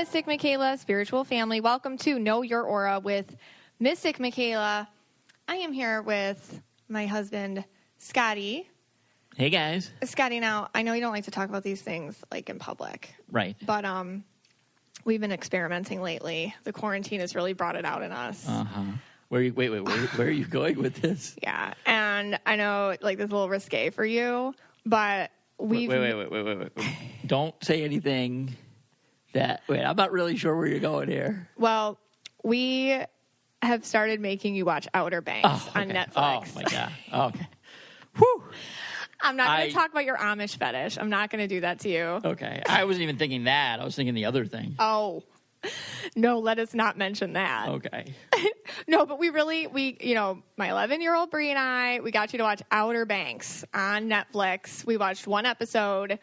Mystic Michaela, spiritual family. Welcome to Know Your Aura with Mystic Michaela. I am here with my husband, Scotty. Hey, guys. Scotty, now, I know you don't like to talk about these things, like, in public. Right. But, we've been experimenting lately. The quarantine has really brought it out in us. Uh-huh. Where are you going with this? Yeah. And I know, like, this is a little risque for you, but we've... Wait. Don't say anything that... Wait, I'm not really sure where you're going here. Well, we have started making you watch Outer Banks on Netflix. Oh, my God. Okay. Whew. I'm not going to talk about your Amish fetish. I'm not going to do that to you. Okay. I wasn't even thinking that. I was thinking the other thing. Oh. No, let us not mention that. Okay. No, but we my 11-year-old Bree and I, we got you to watch Outer Banks on Netflix. We watched one episode.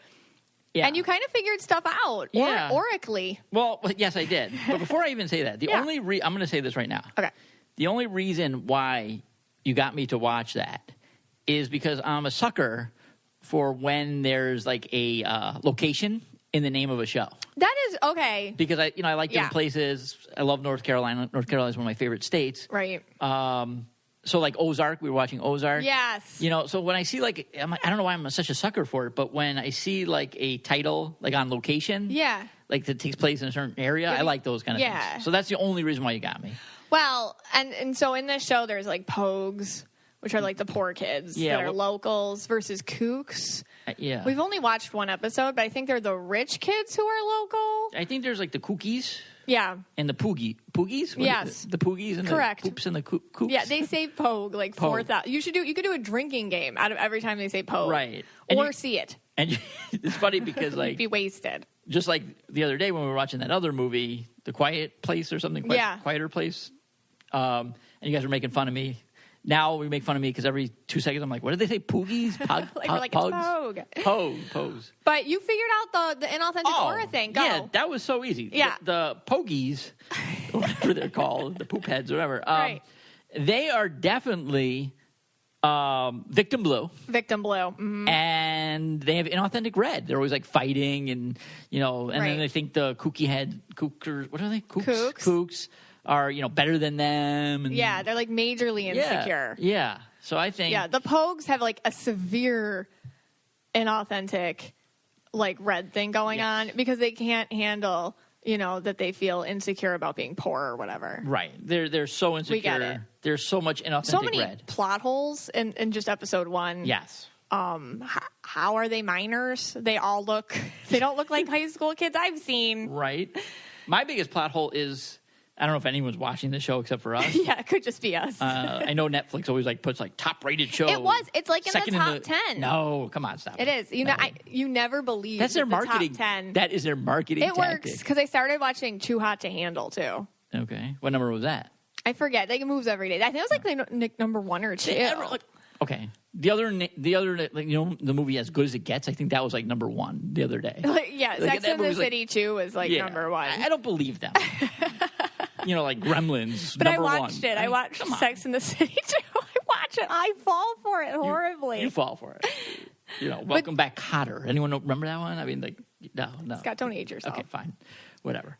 Yeah. And you kind of figured stuff out. Yeah. Oracally. Well, yes, I did. But before I even say that, I'm going to say this right now. Okay. The only reason why you got me to watch that is because I'm a sucker for when there's like a location in the name of a show. That is okay. Because I like different places. I love North Carolina. North Carolina is one of my favorite states. Right. So like Ozark, we were watching Ozark. Yes. So when I see I don't know why I'm such a sucker for it, but when I see like a title like on location, like that takes place in a certain area, I like those kind of things. So that's the only reason why you got me. Well, and so in this show, there's like Pogues, which are like the poor kids that are locals, versus Kooks. Yeah. We've only watched one episode, but I think they're the rich kids who are local. I think there's like the Kookies. Yeah. And the Poogies? Yes. The Poogies and Correct. the Poops and the Kooks? Yeah, they say Pogue like 4,000. You could do a drinking game out of every time they say Pogue. Right. Or see it. And it's funny because like... You'd be wasted. Just like the other day when we were watching that other movie, The Quiet Place or something. Quieter Place. And you guys were making fun of me. Now we make fun of me because every 2 seconds I'm like, what did they say? Poogies? We're like, Pogues? it's Pogue. Pose. But you figured out the inauthentic aura thing. Go. Yeah, that was so easy. Yeah. The Pogies, whatever they're called, the poop heads or whatever, right. They are definitely victim blue. Victim blue. Mm-hmm. And they have inauthentic red. They're always like fighting and then they think the kookers, what are they? Kooks are, better than them. And, they're like majorly insecure. Yeah. So I think... Yeah, the Pogues have like a severe inauthentic like red thing going on because they can't handle, that they feel insecure about being poor or whatever. Right. They're so insecure. We get it. There's so much inauthentic so many red. Plot holes in just episode 1. Yes. How are they minors? They don't look like high school kids I've seen. Right. My biggest plot hole is... I don't know if anyone's watching the show except for us. Yeah, it could just be us. I know Netflix always puts top-rated show. It's like in the top 10. No, come on, stop. It is. You never believe that's their marketing. The top 10. That is their marketing. It works because I started watching Too Hot to Handle too. Okay, what number was that? I forget. It moves every day. I think it was like number 1 or 2. Okay. The other, the movie As Good as It Gets, I think that was like number 1 the other day. Sex and the City 2 was number 1. I don't believe them. Like Gremlins. But number I watched 1. it. I watched Sex and the City 2. I watch it. I fall for it horribly. You fall for it. Welcome Back, Kotter. Anyone remember that one? I mean, no. Scott, don't age yourself. Okay, fine. Whatever.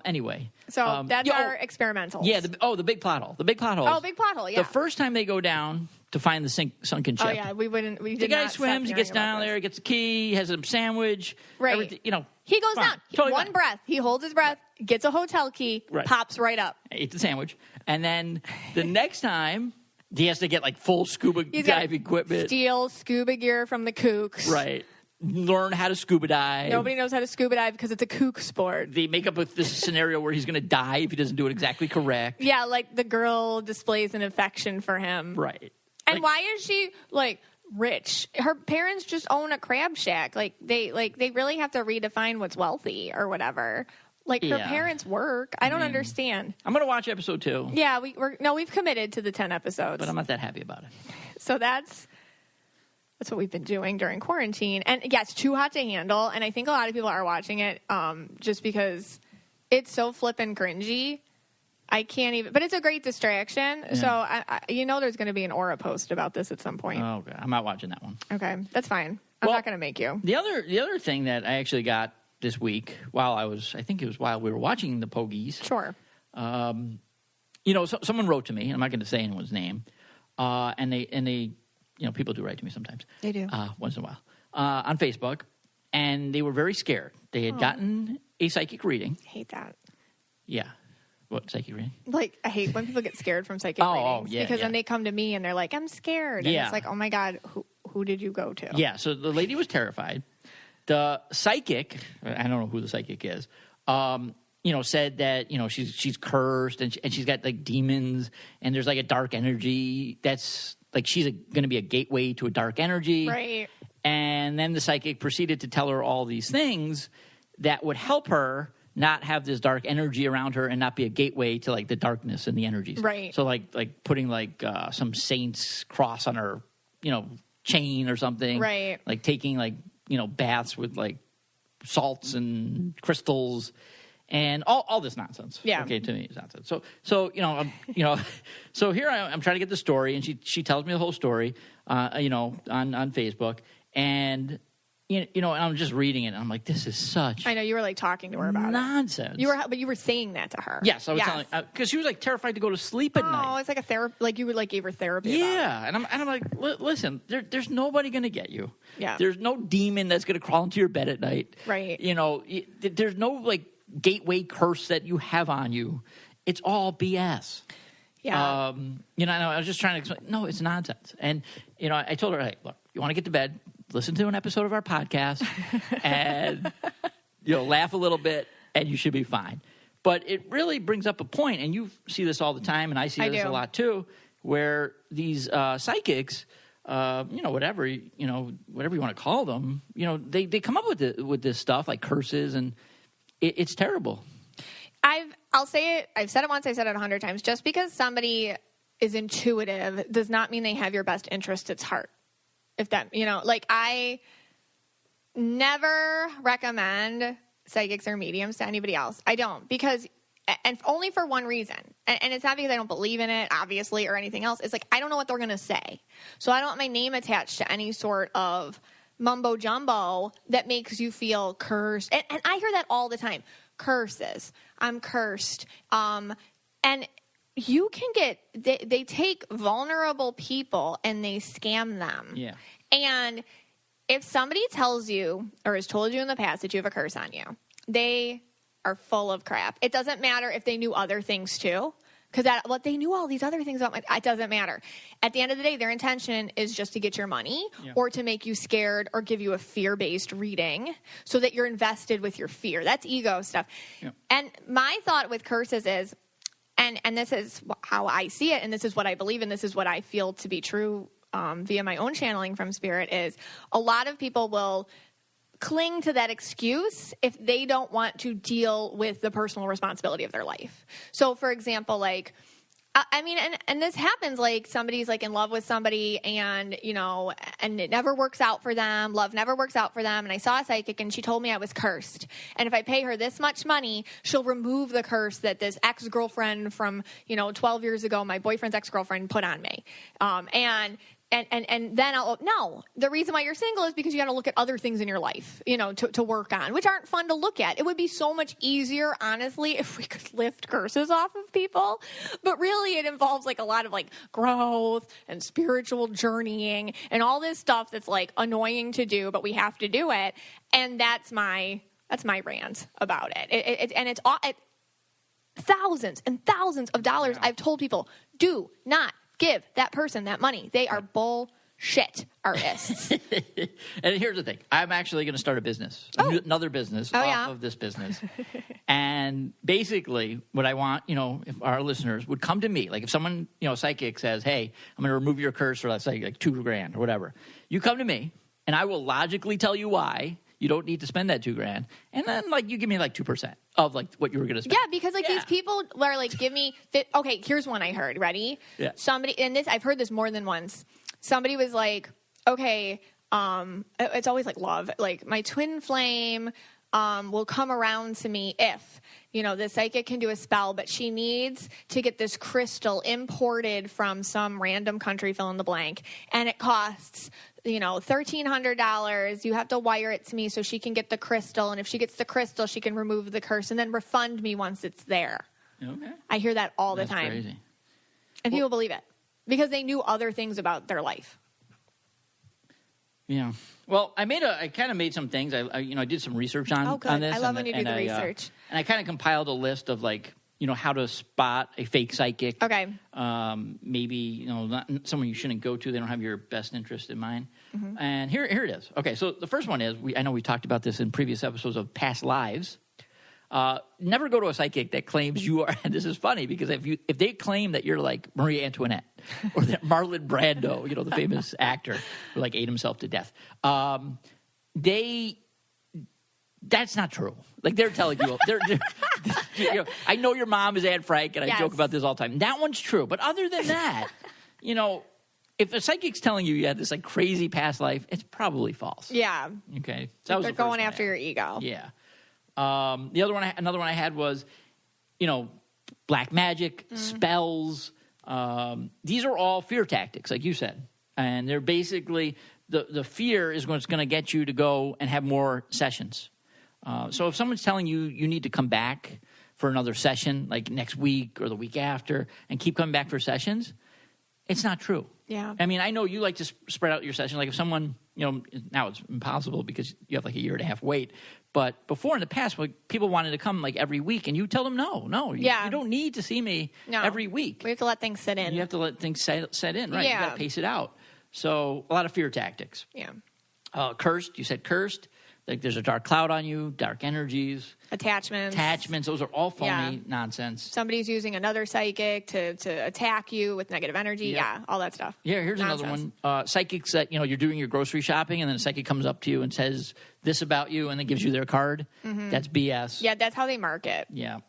Anyway. So that's our experimentals. Yeah. The big plot hole. The big plot hole. Oh, big plot hole, yeah. The first time they go down to find the sunken ship. Oh, yeah. The guy swims. He gets down there. Gets the key. Has a sandwich. Right. He goes down. Totally one breath. He holds his breath. Gets a hotel key. Right. Pops right up. Ate the sandwich. And then the next time... He has to get full scuba dive equipment. Steal scuba gear from the Kooks. Right. Learn how to scuba dive. Nobody knows how to scuba dive because it's a kook sport. They make up with this scenario where he's going to die if he doesn't do it exactly correct. Yeah, like the girl displays an affection for him. Right. And why is she rich? Her parents just own a crab shack. They really have to redefine what's wealthy or whatever. Her parents work. I don't understand. I'm going to watch episode 2. Yeah, we've committed to the 10 episodes. But I'm not that happy about it. So that's what we've been doing during quarantine. And yeah, it's Too Hot to Handle. And I think a lot of people are watching it just because it's so flippin' cringy. I can't even, but it's a great distraction. Yeah. So I there's going to be an Aura post about this at some point. Oh, okay. I'm not watching that one. Okay, that's fine. I'm not going to make you. The other thing that I actually got this week while while we were watching the Pogies. Sure. Someone wrote to me. I'm not going to say anyone's name. And they, people do write to me sometimes. They do. Once in a while. On Facebook. And they were very scared. They had gotten a psychic reading. I hate that. Yeah. What, psychic reading? Like, I hate when people get scared from psychic readings. Yeah, because then they come to me and they're like, I'm scared. And it's like, oh my God, who did you go to? Yeah, so the lady was terrified. The psychic, I don't know who the psychic is, said that, she's cursed and she's got like demons and there's like a dark energy that's like she's going to be a gateway to a dark energy. Right. And then the psychic proceeded to tell her all these things that would help her not have this dark energy around her and not be a gateway to like the darkness and the energies. Right. So like putting like some saint's cross on her, chain or something. Right. Like taking like, baths with like salts and crystals and all this nonsense. Yeah. Okay, to me it's nonsense. So so here I'm trying to get the story and she tells me the whole story, on Facebook. And, and I'm just reading it, and I'm like, this is such... I know, you were, like, talking to her about nonsense. But you were saying that to her. Yes, I was telling... Because she was, like, terrified to go to sleep at night. Oh, it's like a therapy... Like, you would, like, gave her therapy Yeah, and I'm like, listen, there's nobody going to get you. Yeah. There's no demon that's going to crawl into your bed at night. Right. There's no, like, gateway curse that you have on you. It's all BS. Yeah. I was just trying to explain, no, it's nonsense. And, I told her, hey, look, you want to get to bed, listen to an episode of our podcast and, laugh a little bit and you should be fine. But it really brings up a point, and you see this all the time, and I see this a lot too, where these psychics, whatever you want to call them, they come up with this stuff like curses, and it's terrible. I'll say it. I've said it once. I said it 100 times. Just because somebody is intuitive does not mean they have your best interest at heart. If that, I never recommend psychics or mediums to anybody else. I don't, because, and only for one reason. And it's not because I don't believe in it, obviously, or anything else. It's like, I don't know what they're going to say. So I don't want my name attached to any sort of mumbo jumbo that makes you feel cursed. And I hear that all the time. Curses. I'm cursed. And you can get, they take vulnerable people and they scam them. Yeah. And if somebody tells you or has told you in the past that you have a curse on you, they are full of crap. It doesn't matter if they knew other things too. Because they knew all these other things about it doesn't matter. At the end of the day, their intention is just to get your money or to make you scared or give you a fear-based reading so that you're invested with your fear. That's ego stuff. Yeah. And my thought with curses is, and this is how I see it, and this is what I believe, and this is what I feel to be true via my own channeling from spirit, is a lot of people will cling to that excuse if they don't want to deal with the personal responsibility of their life. So, for example, like, and this happens, like, somebody's, like, in love with somebody and, and it never works out for them. Love never works out for them. And I saw a psychic and she told me I was cursed. And if I pay her this much money, she'll remove the curse that this ex-girlfriend from, 12 years ago, my boyfriend's ex-girlfriend put on me. And then the reason why you're single is because you got to look at other things in your life, to work on, which aren't fun to look at. It would be so much easier, honestly, if we could lift curses off of people. But really, it involves like a lot of like growth and spiritual journeying and all this stuff that's like annoying to do, but we have to do it. And that's my rant about it. It's thousands and thousands of dollars. I've told people, do not give that person that money. They are bullshit artists. And here's the thing. I'm actually going to start a business, another business off of this business. And basically what I want, if our listeners would come to me, like if someone, psychic says, hey, I'm going to remove your curse for, let's say, like $2,000 or whatever. You come to me and I will logically tell you why you don't need to spend that $2,000. And then like you give me like 2% of like what you were going to spend. Yeah, because like these people are like, give me okay, here's one I heard. Ready? Yeah. Somebody, and this I've heard this more than once. Somebody was like, okay, it's always like love. Like my twin flame will come around to me if, the psychic can do a spell, but she needs to get this crystal imported from some random country, fill in the blank, and it costs $1,300. You have to wire it to me so she can get the crystal. And if she gets the crystal, she can remove the curse and then refund me once it's there. Okay. I hear that all the That's time. Crazy. And people believe it because they knew other things about their life. Yeah. Well, I kind of made some things. I did some research on good. on this. I love when you do the research. And I kind of compiled a list of how to spot a fake psychic. Okay. Maybe, not someone you shouldn't go to. They don't have your best interest in mind. Mm-hmm. And here it is. Okay, so the first one is, I know we talked about this in previous episodes of past lives. Never go to a psychic that claims you are, and this is funny because if they claim that you're like Marie Antoinette or that Marlon Brando, the famous actor who ate himself to death, that's not true. They're telling you, I know your mom is Anne Frank, and I joke about this all the time. That one's true. But other than that, if a psychic's telling you had this crazy past life, it's probably false. Yeah. Okay. So that was They're going after your ego. Yeah. Another one I had was, black magic, spells. These are all fear tactics, like you said. And they're basically, the fear is what's going to get you to go and have more sessions. So if someone's telling you you need to come back for another session, like next week or the week after, and keep coming back for sessions, it's not true. Yeah. I mean, I know you like to spread out your session. Like if someone, now it's impossible because you have a year and a half wait. But before in the past, people wanted to come every week, and you tell them, no, you don't need to see me every week. We have to let things sit in. You have to let things set in, right? Yeah. You got to pace it out. So a lot of fear tactics. Yeah. Cursed, you said cursed. There's a dark cloud on you, dark energies. Attachments, those are all phony nonsense. Somebody's using another psychic to attack you with negative energy. Yep. Yeah, all that stuff. Yeah, here's nonsense. another one. Psychics that, you're doing your grocery shopping, and then a psychic comes up to you and says this about you and then gives you their card. Mm-hmm. That's BS. Yeah, that's how they market. Yeah.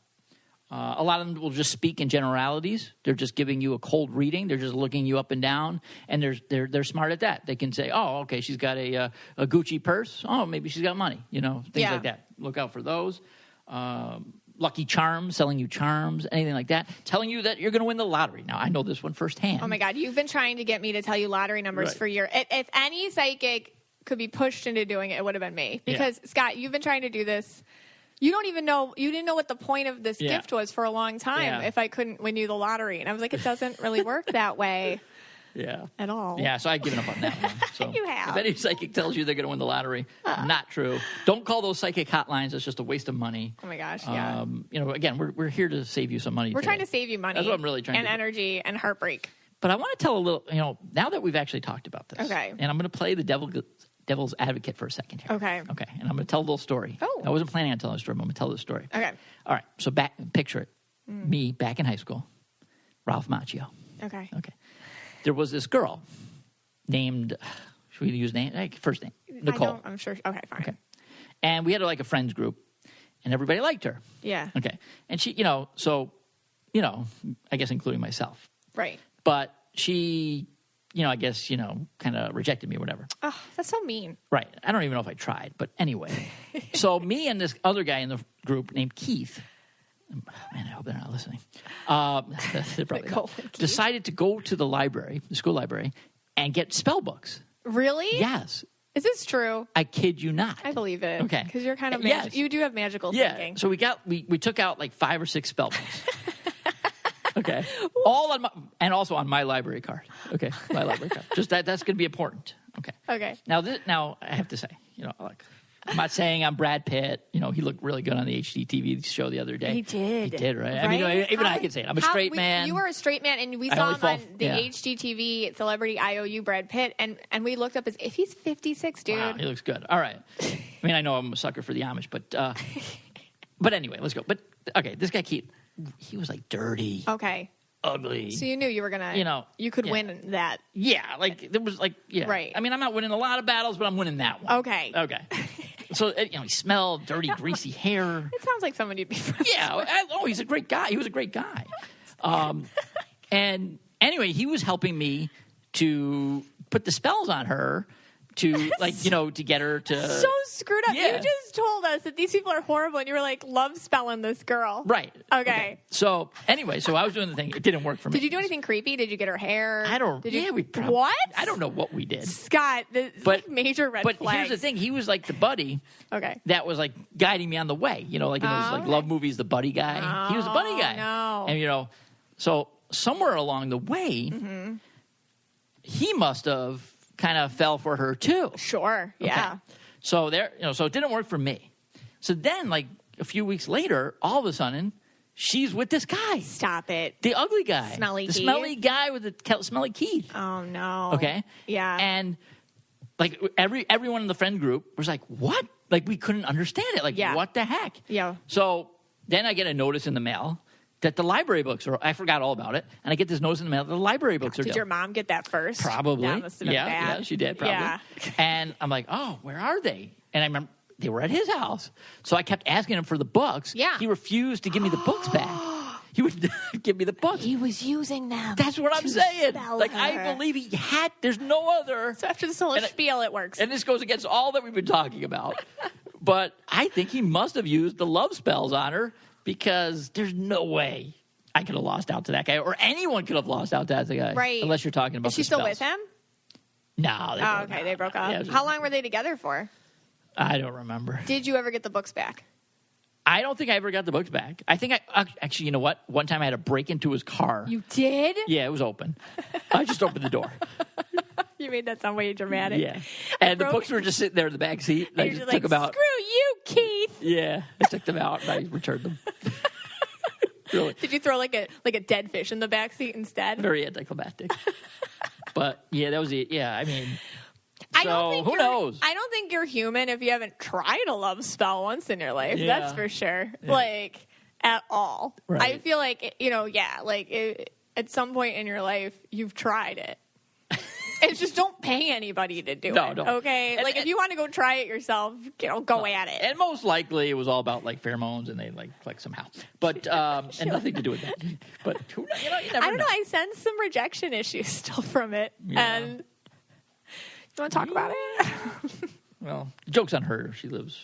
A lot of them will just speak in generalities. They're just giving you a cold reading. They're just looking you up and down, and they're smart at that. They can say, "Oh, okay, she's got a Gucci purse. Oh, maybe she's got money." Things like that. Look out for those. Lucky charms, selling you charms, anything like that. Telling you that you're going to win the lottery. Now, I know this one firsthand. Oh my God, you've been trying to get me to tell you lottery numbers for years. If any psychic could be pushed into doing it, it would have been me. Because Scott, you've been trying to do this. You don't even know. You didn't know what the point of this gift was for a long time. If I couldn't win you the lottery, and I was like, it doesn't really work that way. At all. Yeah, so I've given up on that one. So You have. If any psychic tells you they're going to win the lottery, not true. Don't call those psychic hotlines. It's just a waste of money. Oh my gosh, yeah. Again, we're here to save you some money. We're trying to save you money. That's what I'm really trying to do. And energy and heartbreak. But I want to tell a little, now that we've actually talked about this. Okay. And I'm going to play the devil's advocate for a second here. Okay. And I'm going to tell a little story. Oh. I wasn't planning on telling a story, but I'm going to tell this story. Okay. All right. So picture it. Me back in high school, Ralph Macchio. Okay. There was this girl named, should we use name? First name, Nicole. I'm sure. Okay, fine. Okay. And we had a friends group, and everybody liked her. Yeah. Okay. And she, I guess including myself. Right. But she, I guess, kind of rejected me or whatever. Oh, that's so mean. Right. I don't even know if I tried, but anyway. So me and this other guy in the group named Keith, man, I hope they're not listening. They're probably not, decided to go to the school library, and get spell books. Really? Yes. Is this true? I kid you not. I believe it. Okay. Because you're kind of Yes. You do have magical thinking. So we took out 5 or 6 spell books. Okay. All on and also on my library card. Okay. My library card. Just that's going to be important. Okay. Okay. Now I have to say, I'm not saying I'm Brad Pitt. He looked really good on the HGTV show the other day. He did. He did, right? I mean, even I can say it. I'm a straight man. You were a straight man, and we saw him on the HGTV Celebrity IOU Brad Pitt, and we looked up if he's 56, dude. Wow, he looks good. All right. I mean, I know I'm a sucker for the Amish, but anyway, let's go. But okay, this guy Keith, he was dirty. Okay. Ugly. So you knew you were gonna, you could win that. Yeah, there was Right. I mean, I'm not winning a lot of battles, but I'm winning that one. Okay. So he smelled dirty, greasy hair. It sounds like someone you'd be friends with. He's a great guy. He was a great guy. And anyway, he was helping me to put the spells on her to to get her to. So screwed up. Yeah. You just told us that these people are horrible, and you were like love spelling this girl. Right. Okay. So anyway, I was doing the thing. It didn't work for me. Did you do anything creepy? Did you get her hair? I don't. Did you, yeah, we probably. What? I don't know what we did. Scott, this is But- like major red But flags. here's the thing: he was like the buddy Okay. that was like guiding me on the way. You know, like in those like okay. love movies, the buddy guy. He was the buddy guy. No. And so somewhere along the way, he must have kind of fell for her too. Sure. Yeah. Okay. So so it didn't work for me. So then, like a few weeks later, all of a sudden, she's with this guy, Stop it. the ugly guy, Smelly the Keith? smelly guy with the smelly Keith. Oh no. Okay. Yeah. And like everyone in the friend group was like, "What?" Like we couldn't understand it. Like, Yeah. what the heck? Yeah. So then I get a notice in the mail that the library books are. I forgot all about it, and I get this notice in the mail that the library books are Did due. your mom get that first? Probably. That must have been bad. Yeah, she did, probably. Yeah. And I'm like, oh, where are they? And I remember they were at his house. So I kept asking him for the books. Yeah. He refused to give me the books back. He would give me the books. He was using them. That's what I'm to saying. spell Like, her. I believe he had, there's no other. So after this whole And spiel, it works. And this goes against all that we've been talking about. But I think he must have used the love spells on her because there's no way I could have lost out to that guy, or anyone could have lost out to that guy. Right. Unless you're talking about Is she the still spells. with him? No. They broke up. Yeah, it was- How long were they together for? I don't remember. Did you ever get the books back? I don't think I ever got the books back. I think actually, you know what? One time I had to break into his car. You did? Yeah, it was open. I just opened the door. You made that sound way dramatic. Yeah. And the broke- books were just sitting there in the back seat. And I you're just just took like, them out. screw you, Keith. Yeah. I took them out and I returned them. Really. Did you throw like a dead fish in the back seat instead? Very anticlimactic. But yeah, that was it. Yeah, I mean, I don't so think who you're- knows? I don't think you're human if you haven't tried a love spell once in your life. Yeah. That's for sure. Yeah. Like, at all. Right. I feel like, at some point in your life, you've tried it. It's just don't pay anybody to do No, it. don't. Okay? And- if you want to go try it yourself, go at it. And most likely it was all about like pheromones and they like click somehow. But and nothing to do with that. But you never I don't know. I sense some rejection issues still from it. Yeah. And you want to talk about it? Well, joke's on her. She lives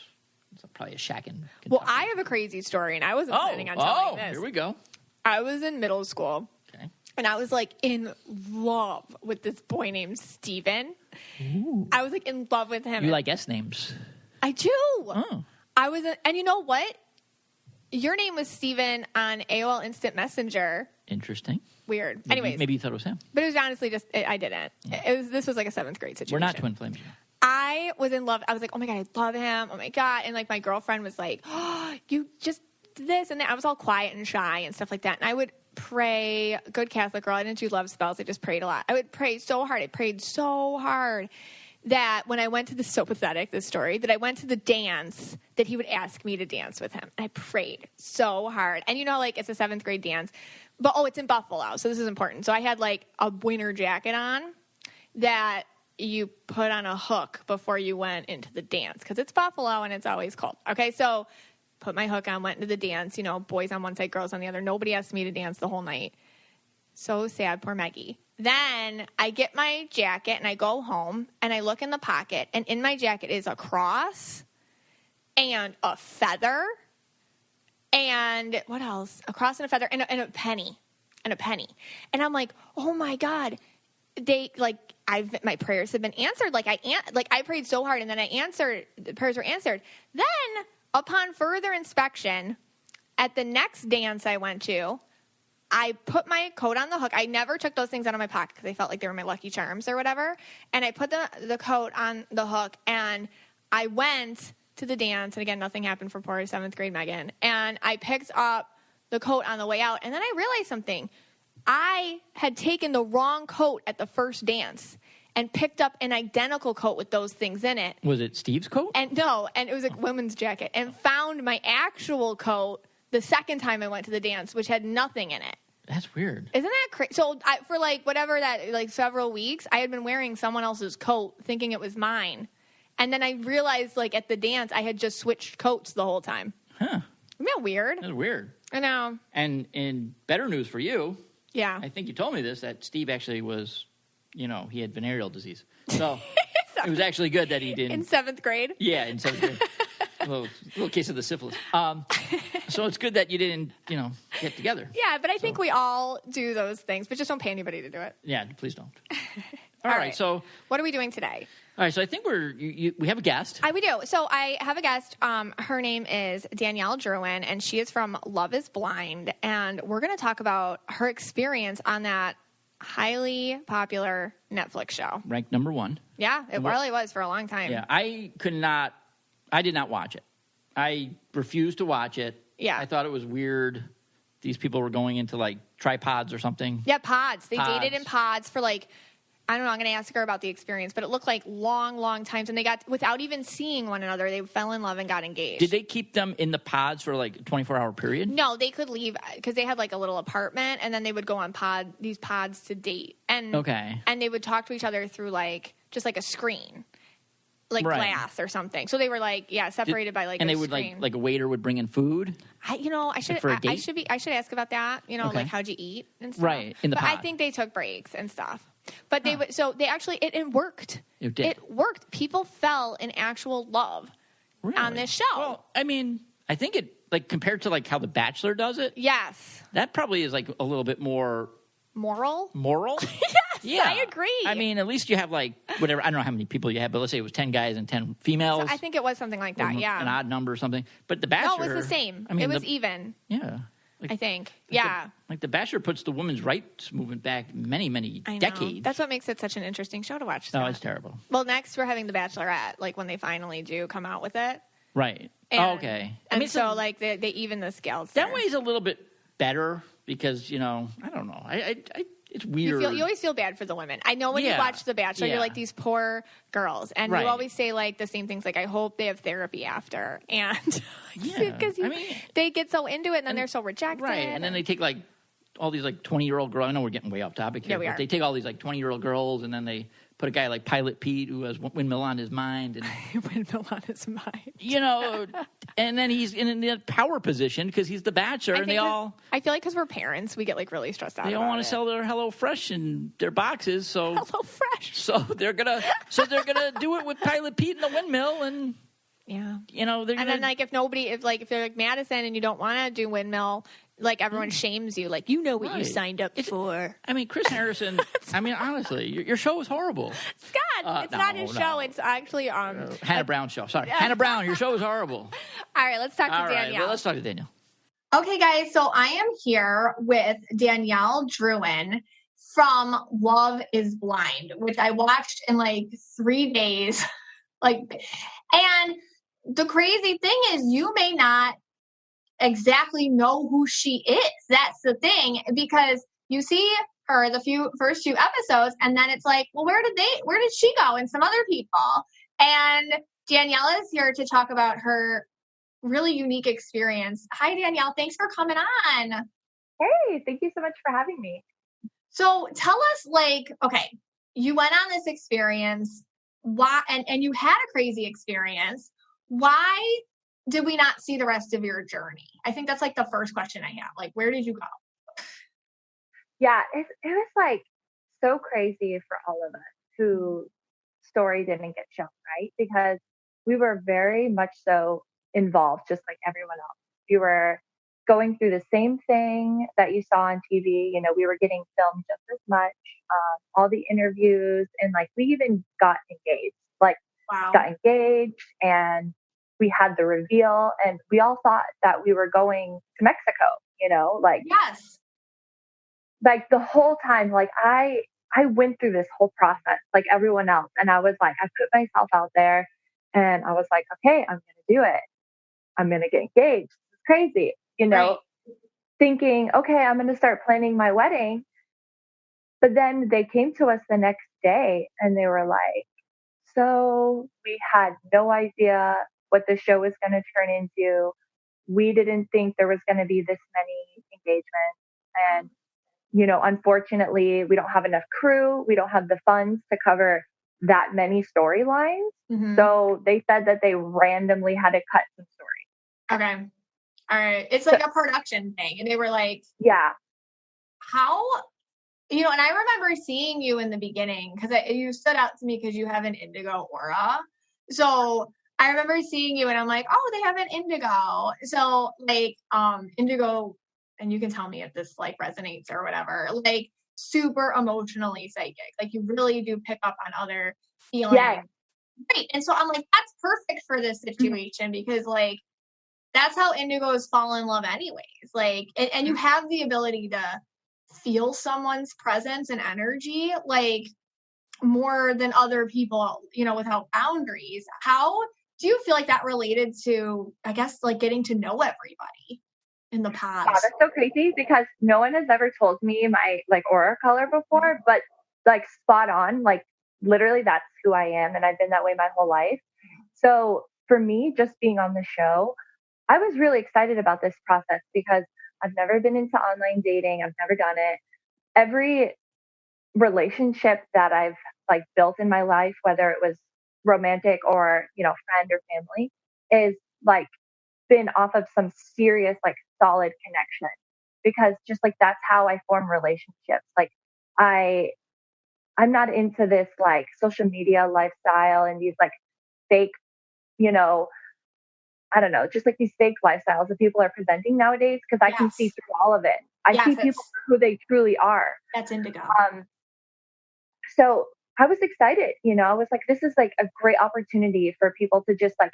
probably a shack in Kentucky. Well, I have a crazy story, and I wasn't planning on telling this. Here we go. I was in middle school, Okay. and I was like in love with this boy named Steven. Ooh. I was like in love with him. You like S names. I do. Oh. I was, and you know what? Your name was Steven on AOL Instant Messenger. Interesting. Weird. Maybe, Anyways, maybe you thought it was him. but it was honestly just I didn't. This was like a 7th grade situation. We're not twin flames. I was in love. I was like, oh my God, I love him. Oh my God. And like my girlfriend was like, oh, you just did this and that. I was all quiet and shy and stuff like that. And I would pray, good Catholic girl. I didn't do love spells. I just prayed a lot. I would pray so hard. I prayed so hard that when I went to so pathetic, this story, that I went to the dance, that he would ask me to dance with him. And I prayed so hard. And like it's a 7th grade dance, but it's in Buffalo. So this is important. So I had like a winter jacket on that you put on a hook before you went into the dance because it's Buffalo and it's always cold. Okay, so put my hook on, went into the dance, boys on one side, girls on the other. Nobody asked me to dance the whole night. So sad, poor Maggie. Then I get my jacket and I go home and I look in the pocket and in my jacket is a cross and a feather and what else? A cross and a feather and a penny. And a penny. And I'm like, oh my God. My prayers have been answered. I prayed so hard and then the prayers were answered. Then upon further inspection at the next dance I went to, I put my coat on the hook. I never took those things out of my pocket because I felt like they were my Lucky Charms or whatever. And I put the coat on the hook and I went to the dance. And again, nothing happened for poor 7th grade Megan. And I picked up the coat on the way out. And then I realized something. I had taken the wrong coat at the first dance and picked up an identical coat with those things in it. Was it Steve's coat? And it was a women's jacket. And found my actual coat the second time I went to the dance, which had nothing in it. That's weird. Isn't that crazy? So for several weeks, I had been wearing someone else's coat thinking it was mine. And then I realized at the dance, I had just switched coats the whole time. Huh. Isn't that weird? That's weird. I know. And in better news for you, Yeah. I think you told me this, that Steve actually was, he had venereal disease. So It was actually good that he didn't. In 7th grade? Yeah, in 7th grade. little case of the syphilis. So it's good that you didn't, get together. Yeah, but I think we all do those things, but just don't pay anybody to do it. Yeah, please don't. All right. So what are we doing today? All right. So I think we have a guest. We do. So I have a guest. Her name is Danielle Drouin, and she is from Love is Blind. And we're going to talk about her experience on that highly popular Netflix show. Ranked number 1. Yeah, it really was for a long time. Yeah, I did not watch it. I refused to watch it. Yeah. I thought it was weird. These people were going into like tripods or something. Yeah, pods. They dated in pods for like, I don't know, I'm going to ask her about the experience, but it looked like long, long times. And they got, without even seeing one another, they fell in love and got engaged. Did they keep them in the pods for like a 24-hour period? No, they could leave because they had like a little apartment, and then they would go on these pods to date. And they would talk to each other through like, just like a screen. Like glass or something. So they were like, separated by like. And they would screen. like a waiter would bring in food. I should ask about that. Like how'd you eat and stuff. Right in the pod. I think they took breaks and stuff. But they would. So they actually it worked. It did. It worked. People fell in actual love on this show. Well, I mean, I think it like compared to like how The Bachelor does it. Yes. That probably is like a little bit more. Moral? Yes, yeah. I agree. I mean, at least you have like whatever. I don't know how many people you had, but let's say it was 10 guys and 10 females. So I think it was something like that. Yeah, an odd number or something. But The Bachelor, no, it was the same. I mean, it was even. Yeah, I think. Like The Bachelor puts the women's rights movement back many decades. That's what makes it such an interesting show to watch. No, it's terrible. Well, next we're having The Bachelorette, like when they finally do come out with it. Right. Okay. So like they even the scales. That way is a little bit better because I don't know. It's weird. You always feel bad for the women. I know when you watch The Bachelor, you're like, these poor girls. And you always say, like, the same things, like, I hope they have therapy after. And because they get so into it, and then they're so rejected. Right, and then they take, like, all these, like, 20-year-old girls. I know we're getting way off topic here. But they take all these, like, 20-year-old girls, and then they put a guy like Pilot Pete who has Windmill on his mind. And Windmill on his mind. And then he's in a power position because he's the Bachelor, and I feel like because we're parents, we get like really stressed out. They all want to sell their HelloFresh in their boxes, so HelloFresh. So they're gonna do it with Pilot Pete and the windmill, and then like if you're like Madison and you don't want to do windmill, like everyone shames you, like what you signed up for. I mean, Chris Harrison. I mean, honestly, your show is horrible. Scott, it's not his show. It's actually Hannah Brown's show. Sorry, Hannah Brown. Your show is horrible. All right, let's talk to Danielle. Right, well, let's talk to Danielle. Okay, guys. So I am here with Danielle Drouin from Love is Blind, which I watched in like 3 days. And the crazy thing is, you may not exactly know who she is. That's the thing, because you see her the first few episodes, and then it's like, well, where did she go, and some other people. And Danielle is here to talk about her really unique experience. Hi, Danielle. Thanks for coming on. Hey, thank you so much for having me. So tell us, okay, you went on this experience. Why? And you had a crazy experience. Why did we not see the rest of your journey? I think that's like the first question I have. Like, where did you go? Yeah, it was like so crazy for all of us whose story didn't get shown, right? Because we were very much so involved, just like everyone else. We were going through the same thing that you saw on TV. We were getting filmed just as much. All the interviews, and like we even got engaged. Got engaged, and we had the reveal, and we all thought that we were going to Mexico. Yes. Like the whole time, like I went through this whole process like everyone else, and I was like, I put myself out there, and I was like, okay, I'm going to do it. I'm going to get engaged. It's crazy, right. Thinking, okay, I'm going to start planning my wedding. But then they came to us the next day, and they were like, so we had no idea what the show was going to turn into. We didn't think there was going to be this many engagements. And, unfortunately, we don't have enough crew. We don't have the funds to cover that many storylines. Mm-hmm. So they said that they randomly had to cut some stories. Okay. All right. It's like a production thing. And they were like, yeah. How you know, and I remember seeing you in the beginning because you stood out to me because you have an indigo aura. So I remember seeing you and I'm like, oh, they have an indigo. So like, indigo, and you can tell me if this like resonates or whatever, like super emotionally psychic. Like you really do pick up on other feelings. Yeah. Right. And so I'm like, that's perfect for this situation because like, that's how indigos fall in love anyways. Like, and you have the ability to feel someone's presence and energy, like more than other people, you know, without boundaries. How do you feel like that related to, I guess, like getting to know everybody in the past? Wow, that's so crazy because no one has ever told me my like aura color before, but like spot on, like literally that's who I am. And I've been that way my whole life. So for me, just being on the show, I was really excited about this process because I've never been into online dating. I've never done it. Every relationship that I've like built in my life, whether it was romantic or, you know, friend or family, is like been off of some serious, like solid connection because just like that's how I form relationships. Like I'm not into this like social media lifestyle and these like fake, you know, I don't know, just like these fake lifestyles that people are presenting nowadays because I can see through all of it. I see people for who they truly are. That's indigo. So I was excited, you know, I was like, this is like a great opportunity for people to just like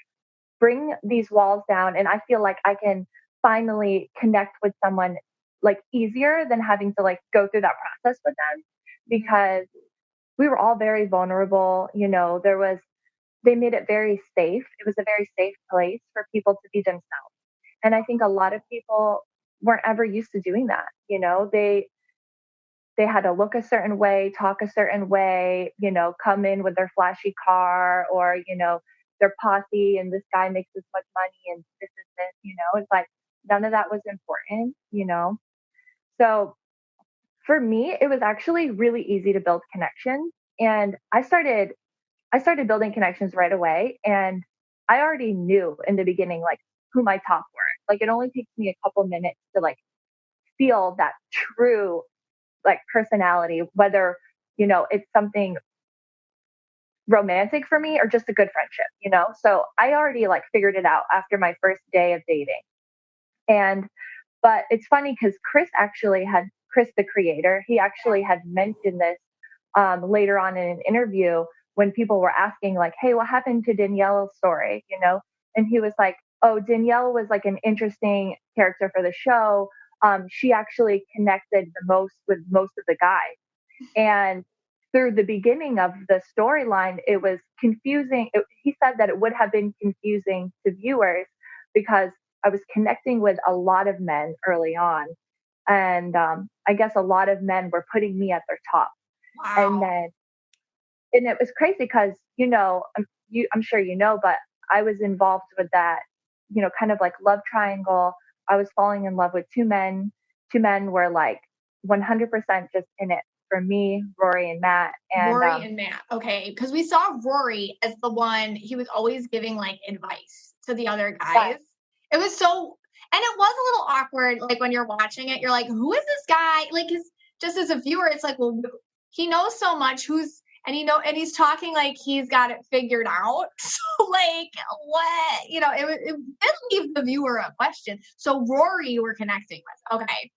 bring these walls down. And I feel like I can finally connect with someone like easier than having to like go through that process with them because we were all very vulnerable. You know, they made it very safe. It was a very safe place for people to be themselves. And I think a lot of people weren't ever used to doing that. You know, they had to look a certain way, talk a certain way, you know, come in with their flashy car or, you know, their posse and this guy makes this much money and this is this, you know, it's like none of that was important, you know. So for me, it was actually really easy to build connections. And I started building connections right away. And I already knew in the beginning, like who my top were. Like it only takes me a couple minutes to like feel that true like personality, whether, you know, it's something romantic for me or just a good friendship, you know? So I already like figured it out after my first day of dating. But it's funny because Chris, the creator, he actually had mentioned this later on in an interview when people were asking like, hey, what happened to Danielle's story, you know? And he was like, oh, Danielle was like an interesting character for the show. She actually connected the most with most of the guys. And through the beginning of the storyline, it was confusing. He said that it would have been confusing to viewers because I was connecting with a lot of men early on. And I guess a lot of men were putting me at their top. Wow. And it was crazy because, you know, I'm sure you know, but I was involved with that, you know, kind of like love triangle. I was falling in love with two men. Two men were like 100% just in it for me, Rory and Matt. Rory and Matt. Okay. Because we saw Rory as the one, he was always giving like advice to the other guys. It was so, and it was a little awkward. Like when you're watching it, you're like, who is this guy? Like just as a viewer, it's like, well, he knows so much and he's talking like he's got it figured out. So like what, you know, it did leave the viewer a question. So Rory you were connecting with. Okay.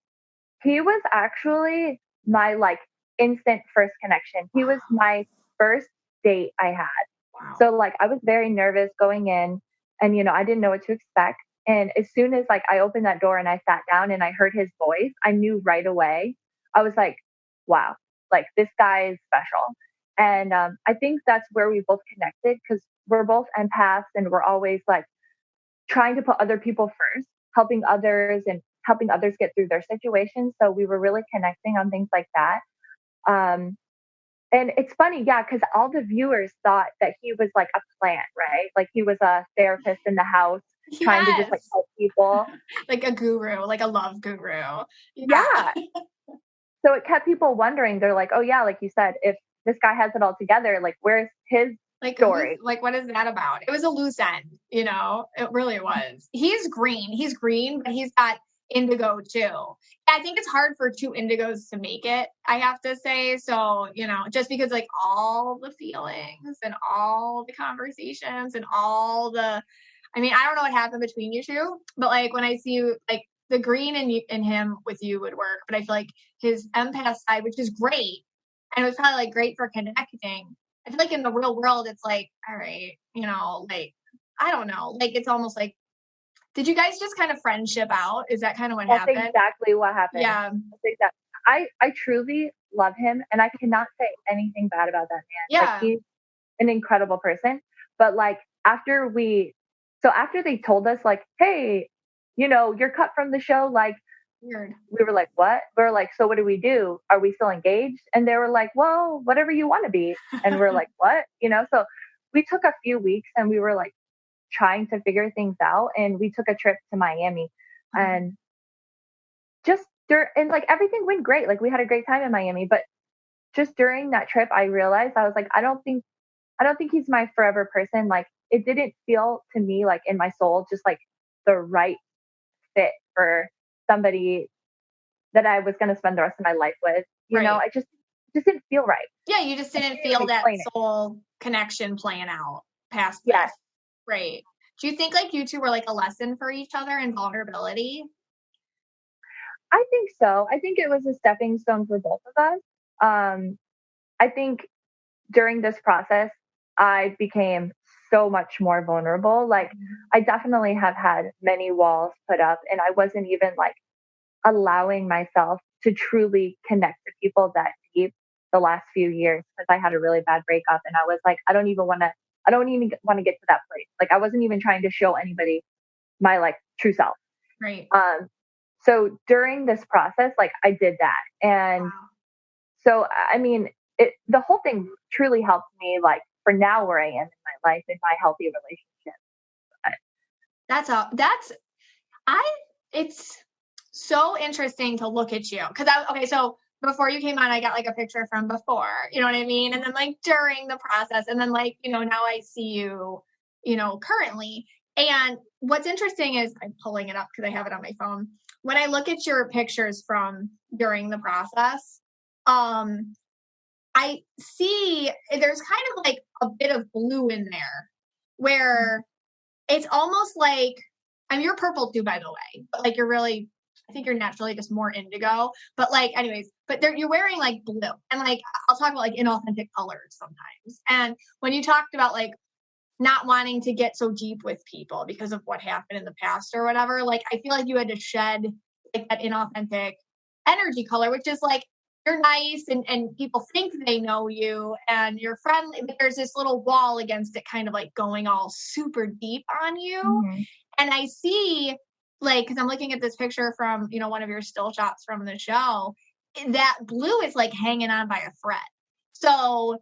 He was actually my like instant first connection. He was my first date I had. Wow. So like I was very nervous going in and, you know, I didn't know what to expect. And as soon as like I opened that door and I sat down and I heard his voice, I knew right away. I was like, wow, like this guy is special. And I think that's where we both connected because we're both empaths and we're always like trying to put other people first, helping others and helping others get through their situations. So we were really connecting on things like that. And it's funny, yeah, because all the viewers thought that he was like a plant, right? Like he was a therapist in the house trying to just like help people. Like a guru, like a love guru. Yeah. So it kept people wondering. They're like, oh yeah, like you said, if this guy has it all together, like where's his story? Like what is that about? It was a loose end, you know? It really was. He's green, but he's got indigo too. I think it's hard for two indigos to make it, I have to say. So, you know, just because like all the feelings and all the conversations and all the, I mean, I don't know what happened between you two, but like when I see you, like the green in him with you would work, but I feel like his empath side, which is great, and it was probably like great for connecting. I feel like in the real world, it's like, all right, you know, like, I don't know, like it's almost like, did you guys just kind of friendship out? Is that kind of what happened? That's exactly what happened. Yeah. I truly love him, and I cannot say anything bad about that man. Yeah. Like, he's an incredible person. But like after they told us like, hey, you know, you're cut from the show, like, weird. We were like, what? We were like, so what do we do? Are we still engaged? And they were like, well, whatever you want to be. And we're like, what? You know, so we took a few weeks and we were like trying to figure things out. And we took a trip to Miami and and like everything went great. Like we had a great time in Miami, but just during that trip, I realized I was like, I don't think he's my forever person. Like it didn't feel to me like in my soul, just like the right fit for somebody that I was going to spend the rest of my life with. You know, I just didn't feel right. Yeah, you just didn't feel that soul connection playing out past this. Yes. Right. Do you think like you two were like a lesson for each other in vulnerability? I think so. I think it was a stepping stone for both of us. I think during this process, I became so much more vulnerable. Like I definitely have had many walls put up, and I wasn't even like allowing myself to truly connect to people that deep the last few years, because I had a really bad breakup, and I was like, I don't even want to get to that place. Like I wasn't even trying to show anybody my like true self. Right. So during this process, like I did that. And so, I mean, the whole thing truly helped me like for now where I am in my life, in my healthy relationship. It's so interesting to look at you. So before you came on, I got like a picture from before, you know what I mean? And then like during the process, and then like, you know, now I see you, you know, currently. And what's interesting is I'm pulling it up because I have it on my phone. When I look at your pictures from during the process, I see there's kind of like a bit of blue in there where it's almost like, I mean, you're purple too, by the way, but like I think you're naturally just more indigo, but like, anyways, but you're wearing like blue, and like, I'll talk about like inauthentic colors sometimes. And when you talked about like not wanting to get so deep with people because of what happened in the past or whatever, like, I feel like you had to shed like that inauthentic energy color, which is like, you're nice and people think they know you and you're friendly, but there's this little wall against it kind of like going all super deep on you. Mm-hmm. And I see like, cause I'm looking at this picture from, you know, one of your still shots from the show, that blue is like hanging on by a thread. So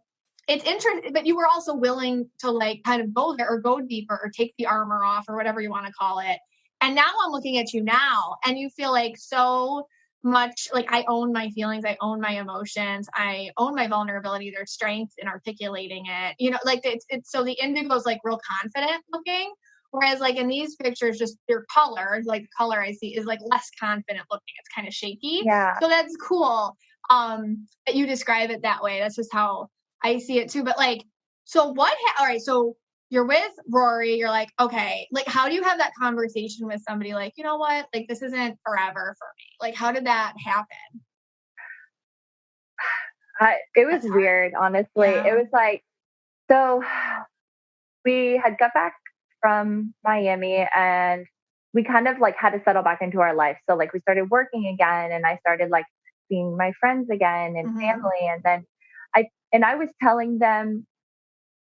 it's interesting, but you were also willing to like kind of go there or go deeper or take the armor off or whatever you want to call it. And now I'm looking at you now and you feel like so much like, I own my feelings, I own my emotions, I own my vulnerability, their strength in articulating it, you know, like it's so the indigo is like real confident looking, whereas like in these pictures, just their color, like the color I see is like less confident looking, it's kind of shaky. Yeah. So that's cool that you describe it that way. That's just how I see it too. But like, so all right, so you're with Rory, you're like, okay, like, how do you have that conversation with somebody like, you know what, like, this isn't forever for me? Like, how did that happen? It was weird, honestly. Yeah. It was like, so we had got back from Miami and we kind of like had to settle back into our life. So like we started working again and I started like seeing my friends again and family. And then I was telling them,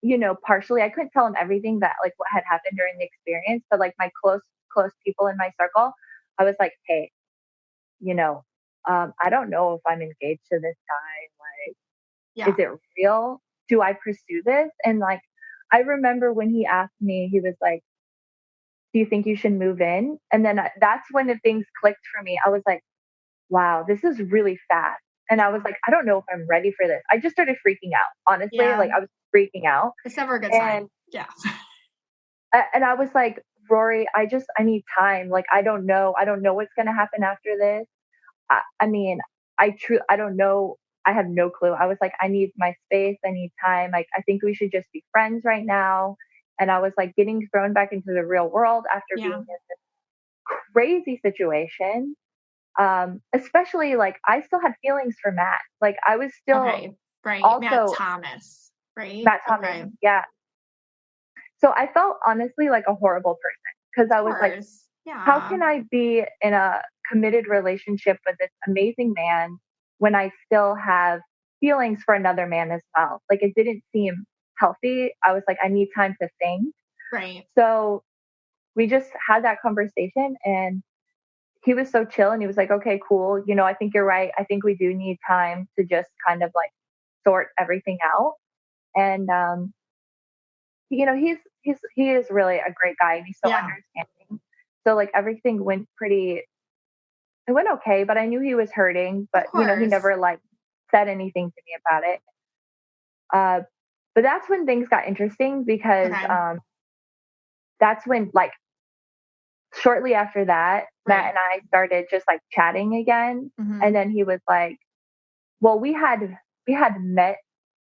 you know, partially, I couldn't tell them everything that like what had happened during the experience, but like my close people in my circle, I was like, hey, you know, I don't know if I'm engaged to this guy. Like, is it real? Do I pursue this? And like, I remember when he asked me, he was like, do you think you should move in? And then that's when the things clicked for me. I was like, wow, this is really fast. And I was like, I don't know if I'm ready for this. I just started freaking out. Honestly, like I was freaking out. It's never a good sign. Yeah. And I was like, Rory, I need time. Like, I don't know what's going to happen after this. I mean, I don't know. I have no clue. I was like, I need my space. I need time. Like, I think we should just be friends right now. And I was like getting thrown back into the real world after being in this crazy situation. Especially like I still had feelings for Matt. Like I was still also Matt Thomas, right? Matt Thomas, yeah. So I felt honestly like a horrible person because I was like, how can I be in a committed relationship with this amazing man when I still have feelings for another man as well? Like it didn't seem healthy. I was like, I need time to think. Right. So we just had that conversation and he was so chill and he was like, okay, cool. You know, I think you're right. I think we do need time to just kind of like sort everything out. And, you know, he is really a great guy and he's so understanding. So like everything went okay, but I knew he was hurting, but you know, he never like said anything to me about it. But that's when things got interesting because, that's when like, shortly after that, Matt and I started just like chatting again. Mm-hmm. And then he was like, well, we had met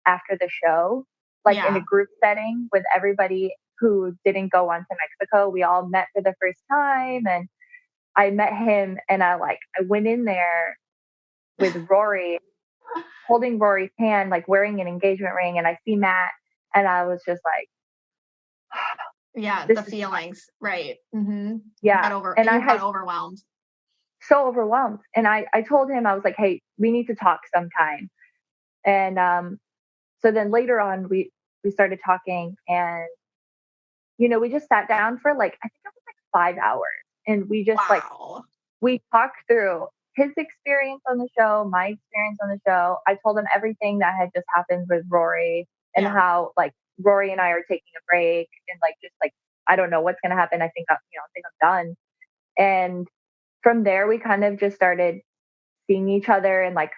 after the show, like in a group setting with everybody who didn't go on to Mexico. We all met for the first time. And I met him and I went in there with Rory, holding Rory's hand, like wearing an engagement ring. And I see Matt and I was just like, the feelings, right? Mm-hmm. Yeah, I got overwhelmed. So overwhelmed, and I told him, I was like, "Hey, we need to talk sometime." And so then later on, we started talking, and you know, we just sat down for like I think it was like 5 hours, and we just we talked through his experience on the show, my experience on the show. I told him everything that had just happened with Rory and how like Rory and I are taking a break and like just like I don't know what's gonna happen. I think I'm done. And from there we kind of just started seeing each other in like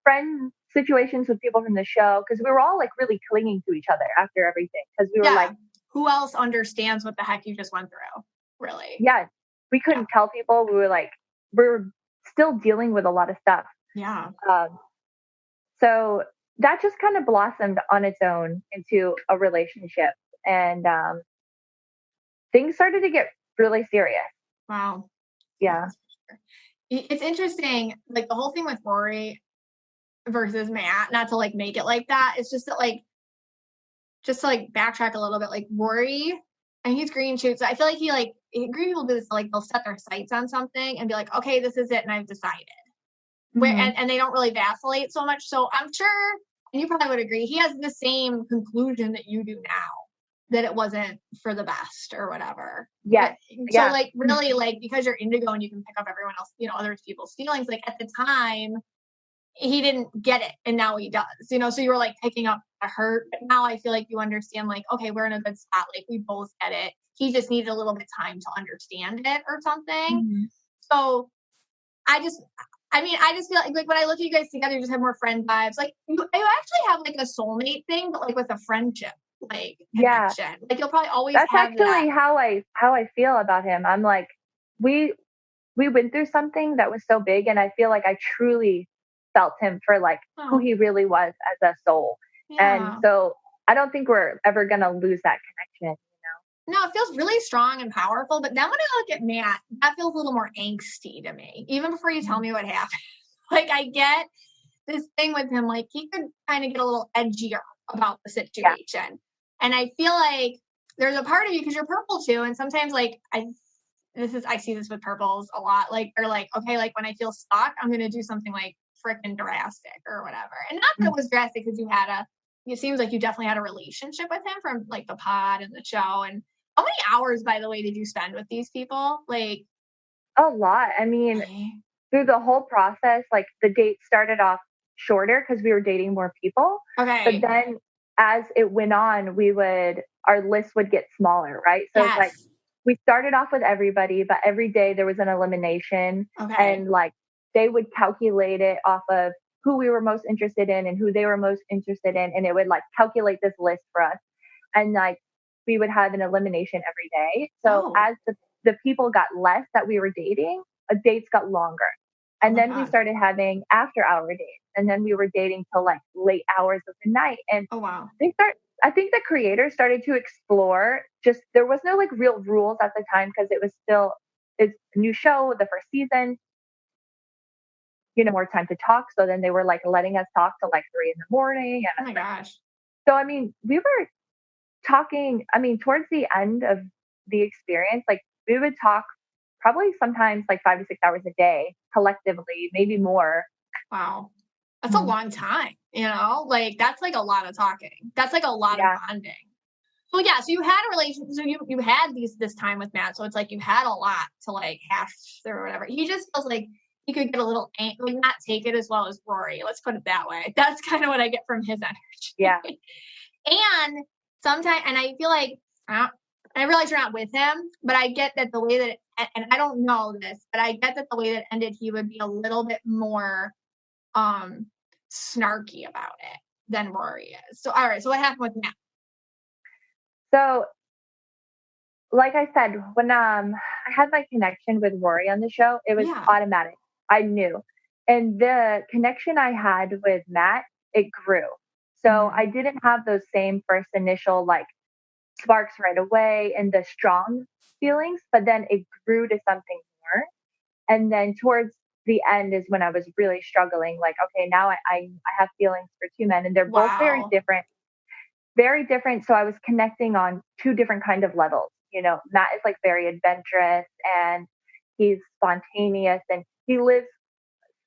friend situations with people from the show because we were all like really clinging to each other after everything because we were like, who else understands what the heck you just went through? Really? Yeah, we couldn't tell people. We were still dealing with a lot of stuff. Yeah. So that just kind of blossomed on its own into a relationship. And things started to get really serious. Wow. Yeah. It's interesting, like the whole thing with Rory versus Matt, not to like make it like that. It's just that like, just to like backtrack a little bit, like Rory, and he's green shoots. So I feel like green people do this, like they'll set their sights on something and be like, okay, this is it. And I've decided. Mm-hmm. And they don't really vacillate so much. So I'm sure, and you probably would agree, he has the same conclusion that you do now, that it wasn't for the best or whatever. Yeah. So like really like, because you're indigo and you can pick up everyone else, you know, other people's feelings, like at the time he didn't get it and now he does, you know, so you were like picking up a hurt, but now I feel like you understand like, okay, we're in a good spot. Like we both get it. He just needed a little bit of time to understand it or something. Mm-hmm. So I just feel like when I look at you guys together, you just have more friend vibes. Like you actually have like a soulmate thing, but like with a friendship, like connection. Yeah. Like you'll probably always That's have actually that. how I feel about him. I'm like, we went through something that was so big, and I feel like I truly felt him for like who he really was as a soul. Yeah. And so I don't think we're ever gonna lose that connection. No, it feels really strong and powerful. But then when I look at Matt, that feels a little more angsty to me, even before you tell me what happened. Like, I get this thing with him. Like, he could kind of get a little edgier about the situation. Yeah. And I feel like there's a part of you, because you're purple too. And sometimes, like, I see this with purples a lot. Like, they're like, okay, like, when I feel stuck, I'm going to do something, like, freaking drastic or whatever. And not that it was drastic because it seems like you definitely had a relationship with him from, like, the pod and the show. And how many hours, by the way, did you spend with these people? Like, a lot. I mean, through the whole process, like the date started off shorter because we were dating more people. Okay. But then as it went on, our list would get smaller, right? So it's like we started off with everybody, but every day there was an elimination. Okay. And like they would calculate it off of who we were most interested in and who they were most interested in. And it would like calculate this list for us. And like we would have an elimination every day. So as the people got less that we were dating, dates got longer. And then we started having after hour dates. And then we were dating till like late hours of the night. And I think the creators started to explore, just there was no like real rules at the time because it was still it's a new show, the first season, more time to talk. So then they were like letting us talk till like 3 a.m. And oh my gosh. So, I mean, we were talking, towards the end of the experience, like we would talk probably sometimes like 5 to 6 hours a day collectively, maybe more. Wow. That's a long time, like that's like a lot of talking. That's like a lot of bonding. So yeah, so you had a relationship, so you had this time with Matt. So it's like you had a lot to like hash through or whatever. He just feels like he could get a little like not take it as well as Rory. Let's put it that way. That's kind of what I get from his energy. Yeah. And sometimes, and I feel like, I realize you're not with him, but I get that the way that, and I don't know this, but I get that the way that it ended, he would be a little bit more snarky about it than Rory is. So, all right. So what happened with Matt? So, like I said, when I had my connection with Rory on the show, it was automatic. I knew. And the connection I had with Matt, it grew. So I didn't have those same first initial like sparks right away and the strong feelings, but then it grew to something more. And then towards the end is when I was really struggling. Like, okay, now I have feelings for two men, and they're both very different. Very different. So I was connecting on two different kind of levels. Matt is like very adventurous and he's spontaneous and he lives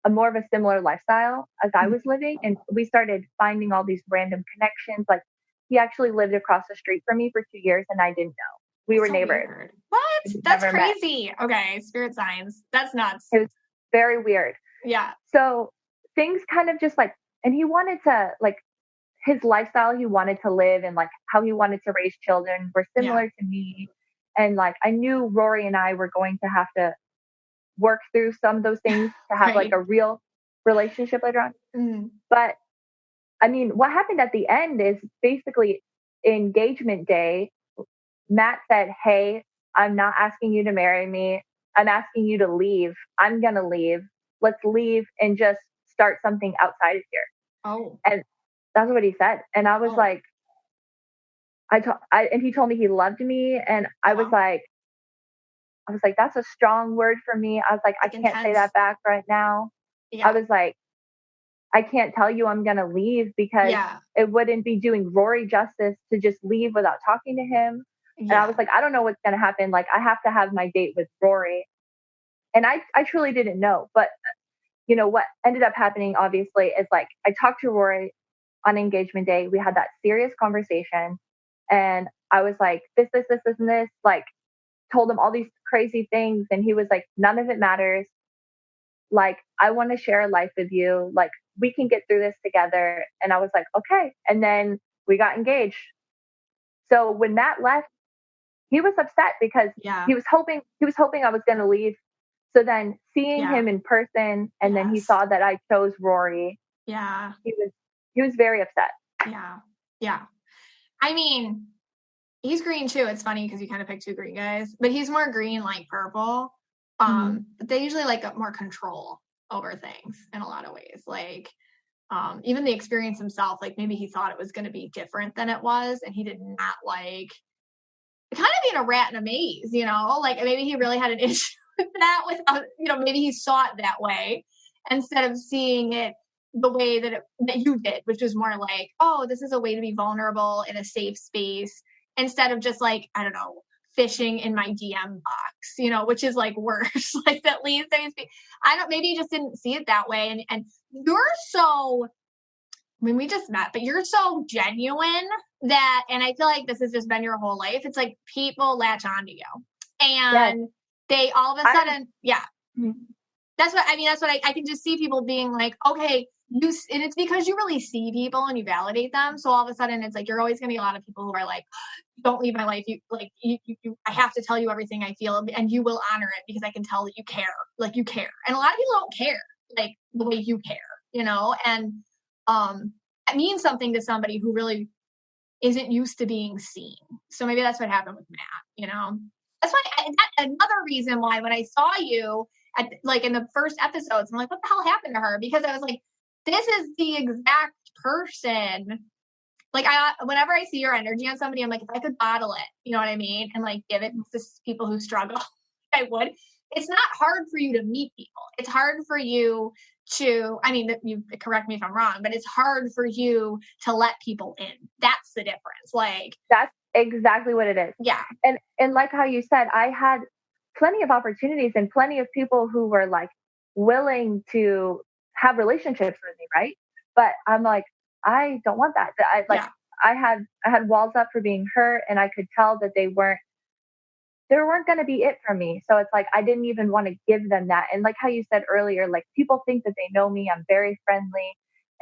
a more of a similar lifestyle as I was living. And we started finding all these random connections. Like he actually lived across the street from me for 2 years and I didn't know. We were neighbors. Weird. What? That's crazy. Met. Okay. Spirit signs. That's nuts. It was very weird. Yeah. So things kind of just like, and he wanted to like, his lifestyle he wanted to live and like how he wanted to raise children were similar to me. And like, I knew Rory and I were going to have to work through some of those things to have like a real relationship later on. Mm. But what happened at the end is basically engagement day. Matt said, "Hey, I'm not asking you to marry me. I'm asking you to leave. I'm going to leave. Let's leave and just start something outside of here." Oh. And that's what he said. And I was like, and he told me he loved me. And I was like, that's a strong word for me. I was like, I can't say that back right now. Yeah. I was like, I can't tell you I'm going to leave because it wouldn't be doing Rory justice to just leave without talking to him. Yeah. And I was like, I don't know what's going to happen. Like, I have to have my date with Rory. And I truly didn't know. But, what ended up happening, obviously, is like, I talked to Rory on engagement day. We had that serious conversation. And I was like, this, and this, like, told him all these crazy things. And he was like, none of it matters. Like, I want to share a life with you. Like, we can get through this together. And I was like, okay. And then we got engaged. So when Matt left, he was upset because he was hoping I was going to leave. So then seeing him in person, and then he saw that I chose Rory. Yeah. He was very upset. Yeah. Yeah. I mean, he's green too. It's funny because you kind of picked two green guys, but he's more green, like purple. But they usually like more control over things in a lot of ways. Like, even the experience himself, like maybe he thought it was going to be different than it was. And he did not like kind of being a rat in a maze, like maybe he really had an issue with that without, maybe he saw it that way instead of seeing it the way that you did, which was more like, oh, this is a way to be vulnerable in a safe space instead of just like, I don't know, fishing in my DM box, which is like worse. Like that leads to maybe you just didn't see it that way. And you're so, we just met, but you're so genuine that, and I feel like this has just been your whole life. It's like people latch onto you and they all of a sudden, that's what I can just see people being like, okay, and it's because you really see people and you validate them. So all of a sudden it's like, you're always going to be a lot of people who are like, don't leave my life. I have to tell you everything I feel and you will honor it because I can tell that you care. Like you care. And a lot of people don't care like the way you care, and, it means something to somebody who really isn't used to being seen. So maybe that's what happened with Matt, you know? That's why another reason why when I saw you at like in the first episodes, I'm like, what the hell happened to her? Because I was like, this is the exact person. Like whenever I see your energy on somebody, I'm like, if I could bottle it, you know what I mean? And like give it to people who struggle, I would. It's not hard for you to meet people. It's hard for you to, I mean, you correct me if I'm wrong, but it's hard for you to let people in. That's the difference. Like, that's exactly what it is. Yeah. And like how you said, I had plenty of opportunities and plenty of people who were like willing to have relationships with me, right? But I'm like, I don't want that. I had walls up for being hurt, and I could tell that they weren't going to be it for me. So it's like I didn't even want to give them that. And like how you said earlier, like people think that they know me. I'm very friendly,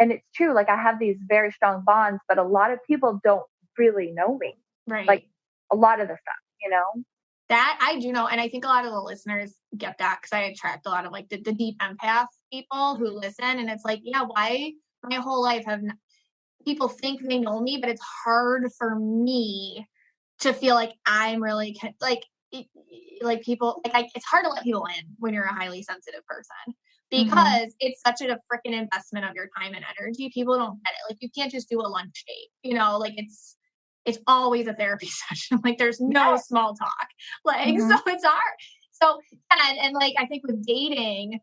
and it's true. Like I have these very strong bonds, but a lot of people don't really know me. Right. Like a lot of the stuff, you know. That I do know, and I think a lot of the listeners get that because I attract a lot of like the deep empath people who listen, and it's like, yeah, why my whole life people think they know me, but it's hard for me to feel like I'm really like people like it's hard to let people in when you're a highly sensitive person because it's such a freaking investment of your time and energy. People don't get it. Like you can't just do a lunch date, you know, like it's always a therapy session. Like there's no small talk. Like so it's hard. So and like I think with dating,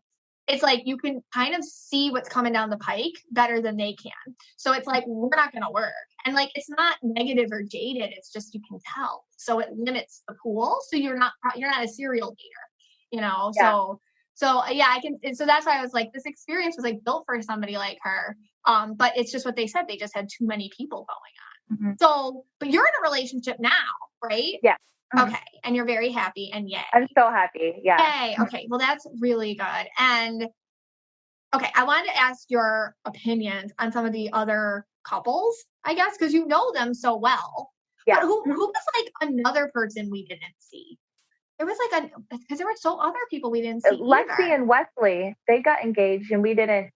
it's like you can kind of see what's coming down the pike better than they can. So it's like we're not going to work. And like it's not negative or jaded. It's just you can tell. So it limits the pool. So you're not a serial dater, you know. Yeah. So yeah, I can. So that's why I was like, this experience was like built for somebody like her. But it's just what they said. They just had too many people going on. So, but you're in a relationship now, right? Yeah. Okay. And you're very happy and yay. I'm so happy. Yeah. Yay. Okay. Well, that's really good. And okay, I wanted to ask your opinions on some of the other couples, I guess, because you know them so well. Yeah. But who was like another person we didn't see? There was like because there were other people we didn't see. Lexi either. And Wesley, they got engaged and we didn't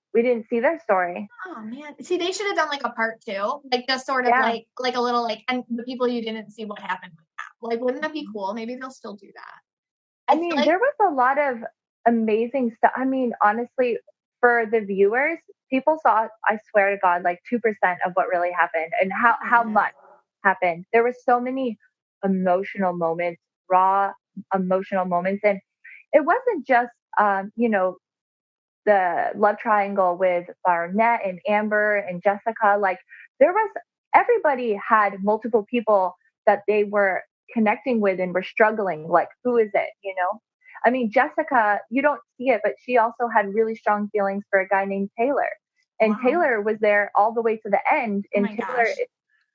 see their story. Oh man. See, they should have done like a part 2, like just sort of like a little like, and the people you didn't see what happened with that. Like, wouldn't that be cool? Maybe they'll still do that. I mean, there was a lot of amazing stuff. I mean, honestly, for the viewers, people saw, I swear to God, like 2% of what really happened and how much happened. There were so many emotional moments, raw emotional moments. And it wasn't just, you know, the love triangle with Barnett and Amber and Jessica. Like everybody had multiple people that they were connecting with and were struggling. Like, who is it? You know? I mean, Jessica, you don't see it, but she also had really strong feelings for a guy named Taylor. And Taylor was there all the way to the end. And Taylor,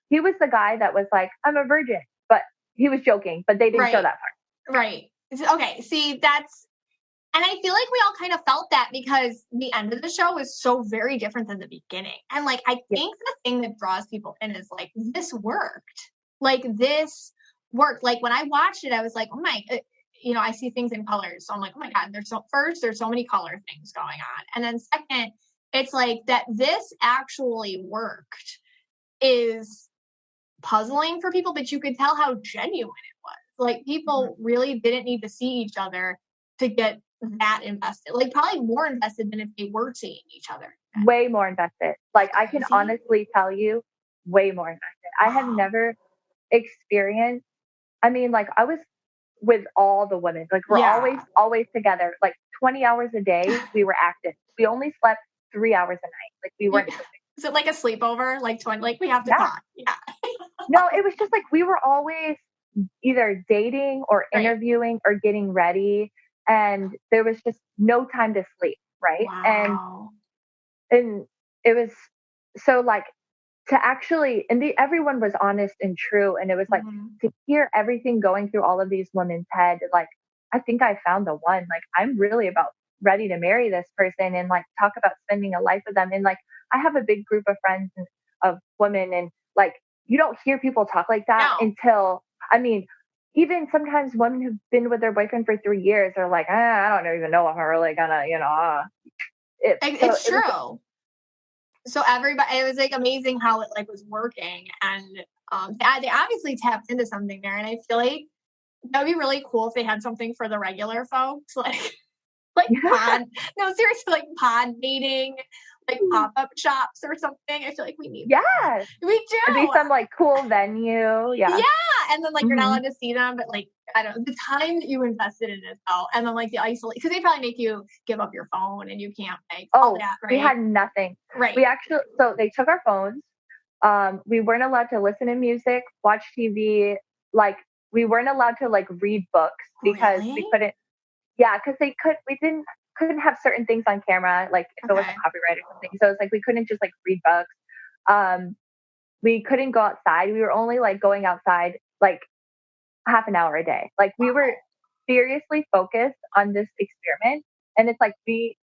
he was the guy that was like, I'm a virgin, but he was joking, but they didn't show that part. Right. Okay. See, and I feel like we all kind of felt that because the end of the show was so very different than the beginning. And like, I think the thing that draws people in is like, this worked. Like this worked. Like when I watched it, I was like, oh my, you know, I see things in colors. So I'm like, oh my God, there's so many color things going on. And then second, it's like that this actually worked is puzzling for people, but you could tell how genuine it was. Like people really didn't need to see each other to get that invested. Like probably more invested than if they were seeing each other. Way more invested. Like I can honestly tell you, way more invested. I have never experienced, I mean, like I was with all the women, like we're always together, like 20 hours a day. We were active. We only slept 3 hours a night. Like we weren't sleeping. Is it like a sleepover? Like 20, like we have to talk. Yeah. No, it was just like, we were always either dating or interviewing or getting ready. And there was just no time to sleep. Right. Wow. And it was so like to actually, and everyone was honest and true. And it was like to hear everything going through all of these women's head, like, I think I found the one. Like, I'm really about ready to marry this person and like talk about spending a life with them. And like, I have a big group of friends of women, and like, you don't hear people talk like that until, I mean, even sometimes women who've been with their boyfriend for 3 years are like, I don't even know if I'm really gonna, you know, it's true. So everybody, it was like amazing how it like was working, and they obviously tapped into something there, and I feel like that would be really cool if they had something for the regular folks, like pod. No, seriously, like pod dating, like pop-up shops or something. I feel like we need that. We do. It'd be some like cool venue. Yeah. And then like you're not allowed to see them, but like I don't know, the time that you invested in it though, and then like the isolate, because they probably make you give up your phone and you can't like all that, right? We had nothing. Right. We actually, so they took our phones. We weren't allowed to listen to music, watch TV. Like we weren't allowed to like read books because we couldn't. Yeah, because we couldn't have certain things on camera, like if it wasn't copyright or something. So it's like we couldn't just like read books. We couldn't go outside. We were only like going outside like half an hour a day. Like we were seriously focused on this experiment, and it's like they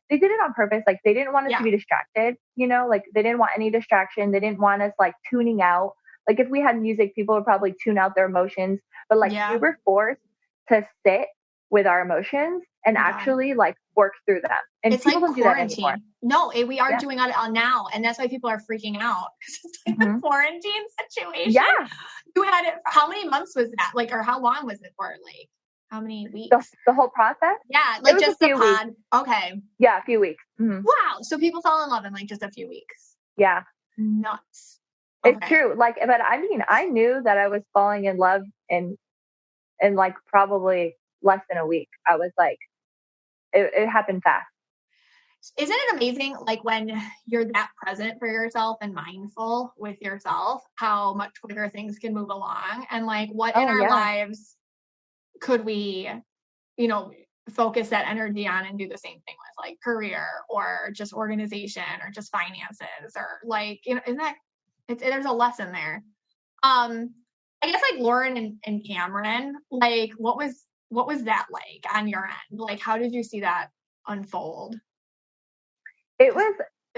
did it on purpose. Like they didn't want us to be distracted, you know, like they didn't want any distraction. They didn't want us like tuning out. Like if we had music, people would probably tune out their emotions, but like we were forced to sit with our emotions and actually like work through them. And it's people like don't do that anymore. No, we are doing it all now. And that's why people are freaking out. It's like the quarantine situation. Yeah. You had it, how many months was that? Like, or how long was it for? Like, how many weeks? The whole process? Yeah, like just the pod. Weeks. Okay. Yeah, a few weeks. Mm-hmm. Wow. So people fell in love in like just a few weeks. Yeah. Nuts. Okay. It's true. Like, but I mean, I knew that I was falling in love in like probably less than a week. I was like, it happened fast. Isn't it amazing, like when you're that present for yourself and mindful with yourself, how much quicker things can move along, and like what in our lives could we, you know, focus that energy on and do the same thing with, like career or just organization or just finances or like, you know, isn't that there's a lesson there. I guess like Lauren and Cameron, like what was that like on your end? Like how did you see that unfold? It was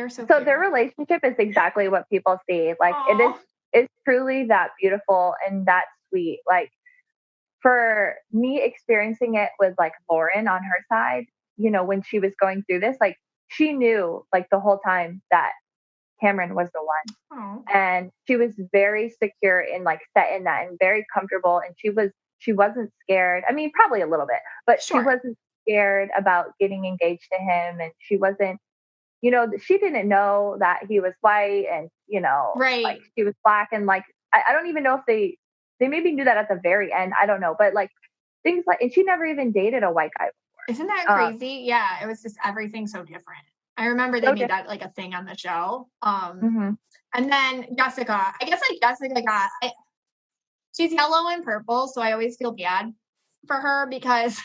so their relationship is exactly what people see. Like it's truly that beautiful and that sweet. Like for me experiencing it with like Lauren on her side, you know, when she was going through this, like she knew like the whole time that Cameron was the one. And she was very secure in like set in that and very comfortable. And she wasn't scared. I mean, probably a little bit, but she wasn't scared about getting engaged to him. And she wasn't, you know, she didn't know that he was white and, you know, like she was black. And like, I don't even know if they maybe knew that at the very end. I don't know. But like things like, and she never even dated a white guy before. Isn't that crazy? Yeah. It was just everything so different. I remember they made that like a thing on the show. And then Jessica, I guess like Jessica she's yellow and purple. So I always feel bad for her because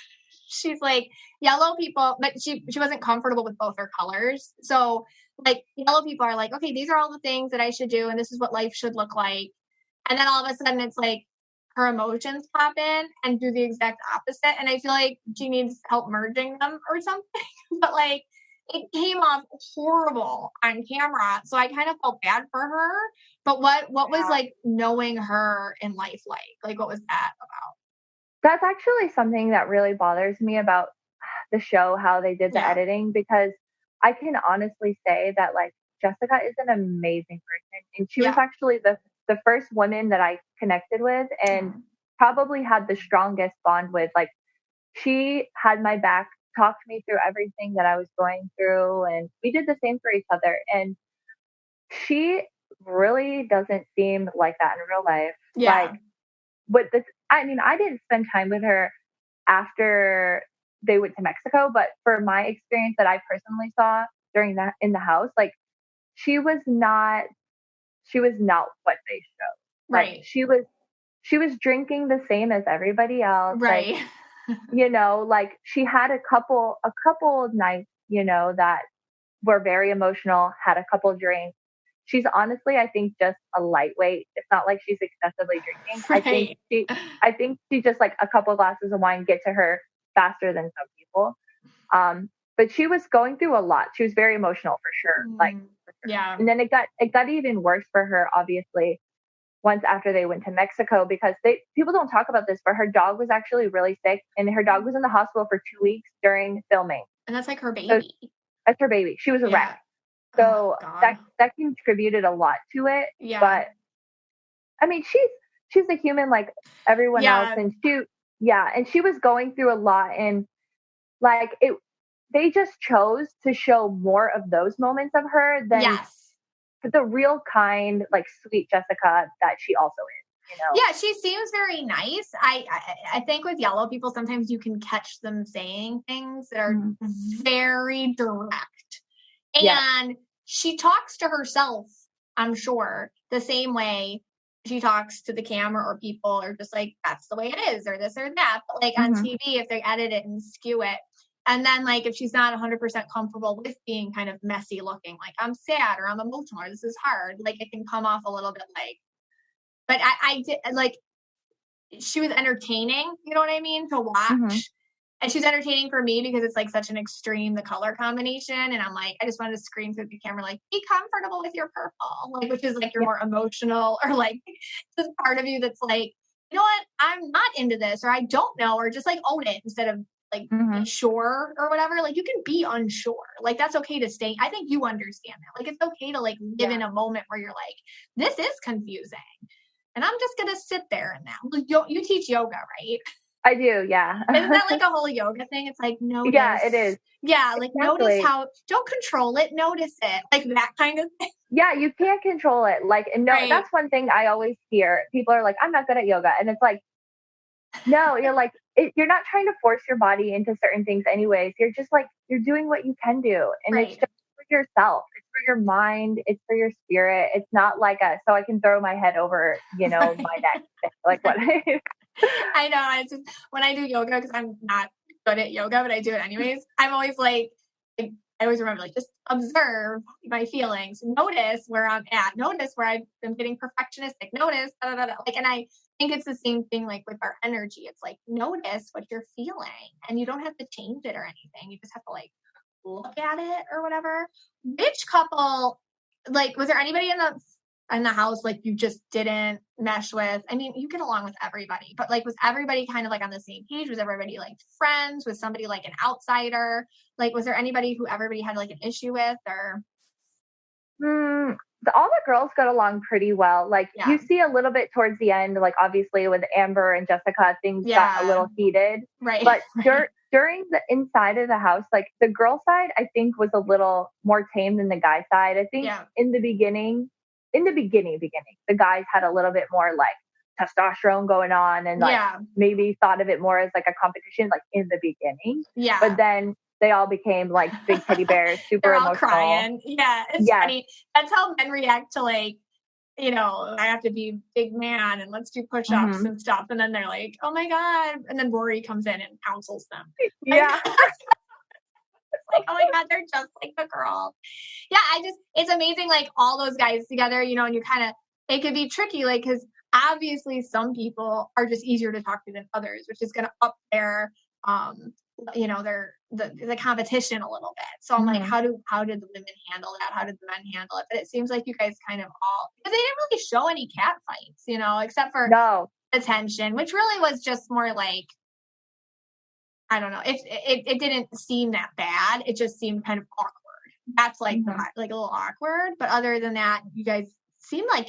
she's like yellow people, but she wasn't comfortable with both her colors. So like yellow people are like, okay, these are all the things that I should do. And this is what life should look like. And then all of a sudden it's like her emotions pop in and do the exact opposite. And I feel like she needs help merging them or something, but like, it came off horrible on camera. So I kind of felt bad for her. But what was like knowing her in life like? Like what was that about? That's actually something that really bothers me about the show, how they did the editing, because I can honestly say that like Jessica is an amazing person. And she was actually the first woman that I connected with and probably had the strongest bond with. Like she had my back, talked me through everything that I was going through, and we did the same for each other. And she really doesn't seem like that in real life. Like, but this, I mean, I didn't spend time with her after they went to Mexico, but for my experience that I personally saw during that in the house, like she was not what they showed. Like, she was drinking the same as everybody else. Right. Like, you know, like she had a couple of nights, you know, that were very emotional, had a couple of drinks. She's honestly, I think, just a lightweight. It's not like she's excessively drinking. Right. I think she just like a couple of glasses of wine get to her faster than some people. But she was going through a lot. She was very emotional for sure. Yeah. And then it got even worse for her, obviously, once after they went to Mexico, because people don't talk about this, but her dog was actually really sick, and her dog was in the hospital for 2 weeks during filming. And that's like her baby. So, that's her baby. She was a wreck. So God. that contributed a lot to it. Yeah. But I mean, she's a human like everyone else, and she was going through a lot, and like they just chose to show more of those moments of her than the real kind, like sweet Jessica that she also is, you know? Yeah, she seems very nice. I think with yellow people, sometimes you can catch them saying things that are very direct. And she talks to herself, I'm sure, the same way she talks to the camera or people, or just like, that's the way it is, or this or that. But like on TV, if they edit it and skew it, and then like if she's not 100% comfortable with being kind of messy looking, like I'm sad or I'm emotional or this is hard, like it can come off a little bit like, but I did like, she was entertaining, you know what I mean, to watch. And she was entertaining for me because it's like such an extreme, the color combination. And I'm like, I just wanted to scream through the camera, like, be comfortable with your purple, like, which is like your more emotional, or like this part of you that's like, you know what, I'm not into this, or I don't know, or just like own it instead of like be sure or whatever. Like you can be unsure. Like that's okay to stay. I think you understand that. Like it's okay to like live in a moment where you're like, this is confusing. And I'm just going to sit there in that. You teach yoga, right? I do, yeah. Isn't that like a whole yoga thing? It's like, notice. Yeah, it is. Yeah, like notice how, don't control it, notice it. Like that kind of thing. Yeah, you can't control it. Like, and no, that's one thing I always hear. People are like, I'm not good at yoga. And it's like, no, you're like, you're not trying to force your body into certain things anyways. You're just like, you're doing what you can do. And it's just for yourself. It's for your mind. It's for your spirit. It's not like so I can throw my head over, you know, my neck. Like what? I know. I just, when I do yoga, because I'm not good at yoga, but I do it anyways, I'm always like, I always remember, like, just observe my feelings, notice where I'm at, notice where I'm getting perfectionistic, notice, blah, blah, blah. Like, and I think it's the same thing, like with our energy. It's like, notice what you're feeling, and you don't have to change it or anything. You just have to like look at it or whatever. Which couple, like, was there anybody in the house like you just didn't mesh with? I mean, you get along with everybody, but like was everybody kind of like on the same page? Was everybody like friends? Was somebody like an outsider? Like was there anybody who everybody had like an issue with? Or all the girls got along pretty well. Like you see a little bit towards the end, like obviously with Amber and Jessica, things got a little heated. Right. But during the inside of the house, like the girl side, I think was a little more tame than the guy side. I think in the beginning, the guys had a little bit more like testosterone going on, and like maybe thought of it more as like a competition, like in the beginning. Yeah. But then they all became like big teddy bears, super They're all emotional. crying. Yeah. It's funny. That's how men react to like, you know, I have to be big man and let's do push-ups and stuff. And then they're like, oh my God. And then Rory comes in and counsels them. Yeah. It's like, oh my God, they're just like the girl. Yeah, it's amazing, like all those guys together, you know, and you kind of, it could be tricky, like, because obviously some people are just easier to talk to than others, which is going to up their, you know, the competition a little bit. So I'm like, how did the women handle that? How did the men handle it? But it seems like you guys kind of all, because they didn't really show any cat fights, you know, except for the tension, which really was just more like, I don't know. It didn't seem that bad. It just seemed kind of awkward. That's like like a little awkward. But other than that, you guys seemed like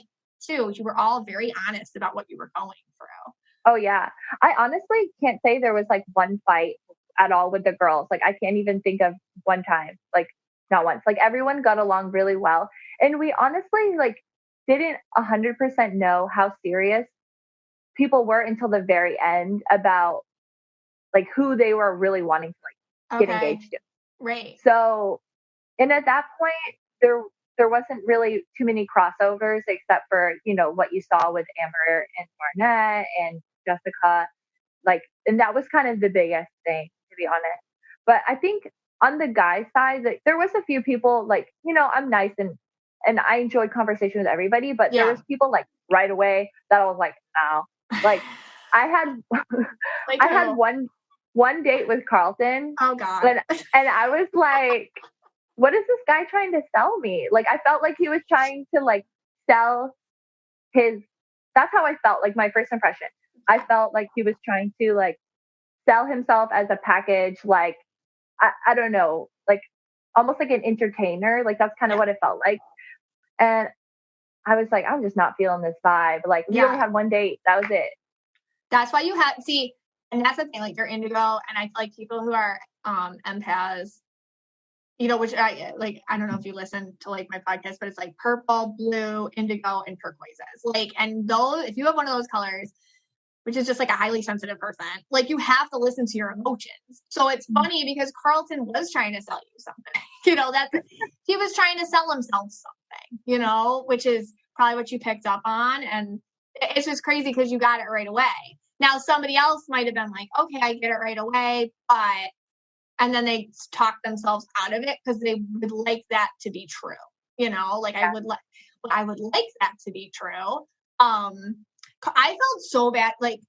you were all very honest about what you were going through. Oh yeah. I honestly can't say there was like one fight at all with the girls. Like I can't even think of one time. Like not once. Like everyone got along really well. And we honestly like didn't 100% know how serious people were until the very end about like who they were really wanting to like get engaged to. Right. So, and at that point, there wasn't really too many crossovers except for, you know, what you saw with Amber and Barnett and Jessica. Like, and that was kind of the biggest thing, to be honest. But I think on the guy side, like, there was a few people like, you know, I'm nice and I enjoyed conversation with everybody, but there was people like right away that I was like, no. Like I had like, I had one date with Carlton. Oh God. And I was like, what is this guy trying to sell me? Like, I felt like he was trying to like sell that's how I felt. Like my first impression, I felt like he was trying to like sell himself as a package. Like, I don't know. Like almost like an entertainer. Like that's kind of what it felt like. And I was like, I'm just not feeling this vibe. Like we only had one date. That was it. That's why you have, see, and that's the thing, like you're indigo, and I feel like people who are empaths, you know, which I don't know if you listen to like my podcast, but it's like purple, blue, indigo, and turquoises. Like, and those, if you have one of those colors, which is just like a highly sensitive person, like you have to listen to your emotions. So it's funny because Carlton was trying to sell you something, you know, he was trying to sell himself something, you know, which is probably what you picked up on. And it's just crazy because you got it right away. Now, somebody else might have been like, okay, I get it right away, and then they talk themselves out of it because they would like that to be true. You know, like I would like that to be true. I felt so bad. Like,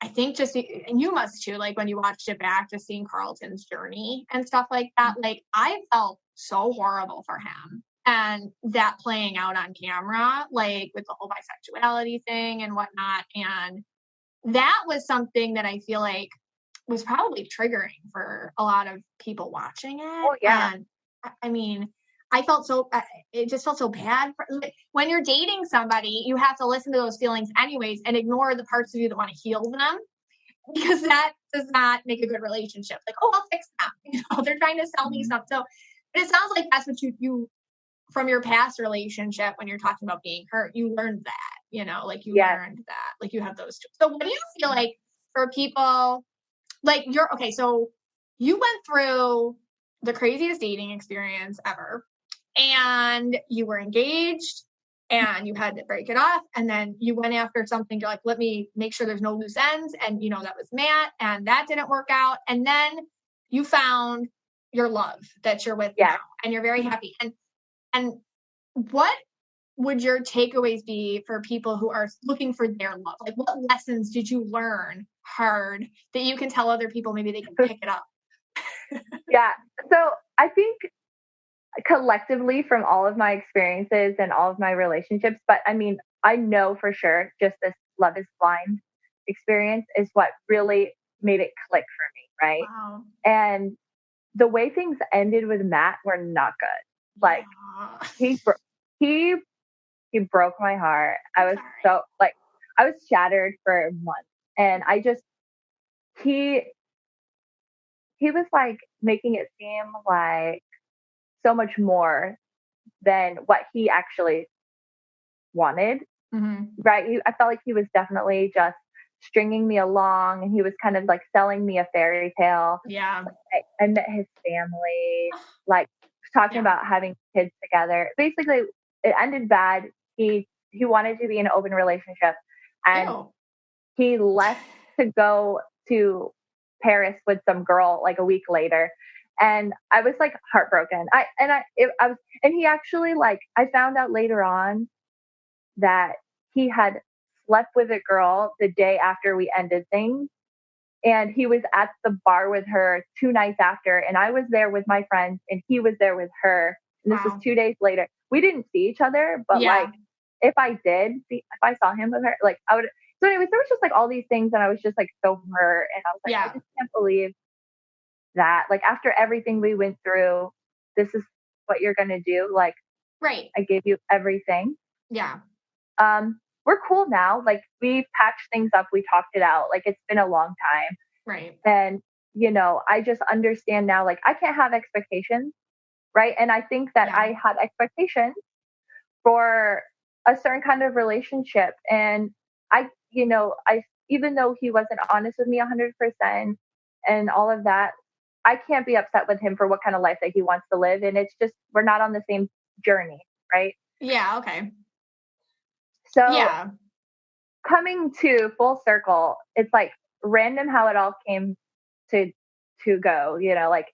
I think and you must too, like when you watched it back, just seeing Carlton's journey and stuff like that. Like I felt so horrible for him, and that playing out on camera, like with the whole bisexuality thing and whatnot. And that was something that I feel like was probably triggering for a lot of people watching it. Oh, yeah. And I mean, it just felt so bad. When you're dating somebody, you have to listen to those feelings anyways and ignore the parts of you that want to heal them, because that does not make a good relationship. Like, oh, I'll fix them. You know, they're trying to sell me something. So, but it sounds like that's what you from your past relationship, when you're talking about being hurt, you learned that, you know, like you learned that, like you have those two. So what do you feel like for people, like so you went through the craziest dating experience ever, and you were engaged and you had to break it off, and then you went after something, you're like, let me make sure there's no loose ends, and you know, that was Matt, and that didn't work out, and then you found your love that you're with now, and you're very happy. And what would your takeaways be for people who are looking for their love? Like, what lessons did you learn hard that you can tell other people, maybe they can pick it up? Yeah. So I think collectively from all of my experiences and all of my relationships, but I mean, I know for sure just this Love is Blind experience is what really made it click for me. Right. Wow. And the way things ended with Matt were not good. Like he broke my heart. I was I was shattered for months, and he was like making it seem like so much more than what he actually wanted. Mm-hmm. Right. I felt like he was definitely just stringing me along, and he was kind of like selling me a fairy tale. Yeah. I met his family, like talking about having kids together. Basically, it ended bad. He wanted to be in an open relationship, and he left to go to Paris with some girl like a week later. And I was like heartbroken. And he actually, like, I found out later on that he had slept with a girl the day after we ended things. And he was at the bar with her 2 nights after, and I was there with my friends, and he was there with her. And this was 2 days later. We didn't see each other, but like, if I saw him with her, like I would. So anyways, there was just like all these things, and I was just like so hurt, and I was like, I just can't believe that. Like after everything we went through, this is what you're gonna do. Like, right? I gave you everything. Yeah. We're cool now. Like we patched things up. We talked it out. Like it's been a long time. Right. And, you know, I just understand now, like I can't have expectations. Right. And I think that I had expectations for a certain kind of relationship. And even though he wasn't honest with me 100% and all of that, I can't be upset with him for what kind of life that he wants to live. And it's just, we're not on the same journey. Right. Yeah. Okay. So coming to full circle, it's like random how it all came to go, you know, like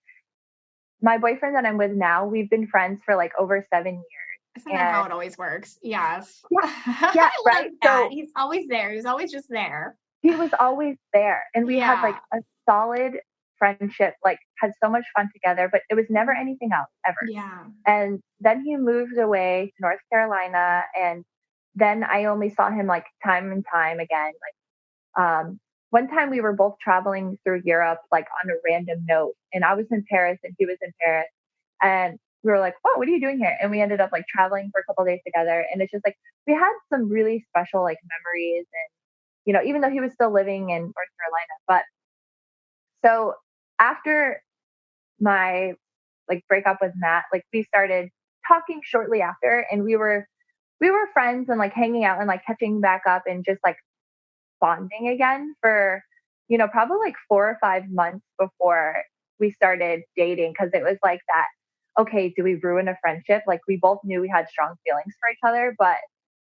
my boyfriend that I'm with now, we've been friends for like over 7 years. Isn't that how it always works? Yes. Yeah, right. So he's always there. He's always just there. He was always there. And we had like a solid friendship, like had so much fun together, but it was never anything else ever. Yeah. And then he moved away to North Carolina, and then I only saw him like time and time again. Like one time we were both traveling through Europe, like on a random note, and I was in Paris and he was in Paris. And we were like, "Whoa, what are you doing here?" And we ended up like traveling for a couple of days together. And it's just like, we had some really special like memories. And, you know, even though he was still living in North Carolina, but so after my like breakup with Matt, like we started talking shortly after, and we were friends and like hanging out and like catching back up and just like bonding again for, you know, probably like 4 or 5 months before we started dating. Cause it was like that, okay, do we ruin a friendship? Like we both knew we had strong feelings for each other, but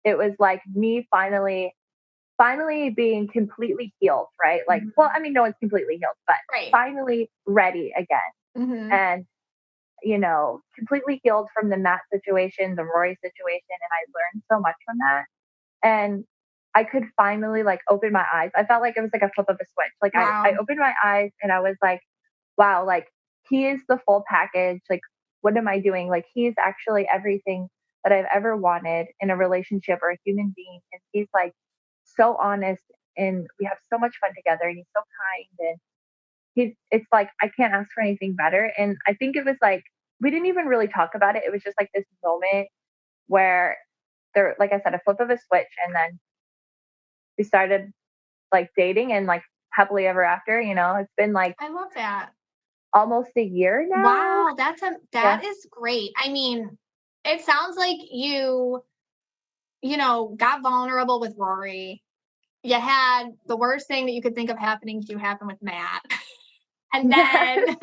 it was like me finally being completely healed, right? Like, well, I mean, no one's completely healed, but finally ready again. And, you know, completely healed from the Matt situation, the Rory situation. And I learned so much from that. And I could finally like open my eyes. I felt like it was like a flip of a switch. Like I opened my eyes and I was like, wow, like he is the full package. Like, what am I doing? Like, he's actually everything that I've ever wanted in a relationship or a human being. And he's like so honest, and we have so much fun together, and he's so kind, and it's like, I can't ask for anything better. And I think it was like, we didn't even really talk about it. It was just like this moment where there, like I said, a flip of a switch. And then we started like dating and like happily ever after, you know. It's been like, I love that. Almost a year now. Wow. That is great. I mean, it sounds like you know, got vulnerable with Rory. You had the worst thing that you could think of happening to you happen with Matt. And then,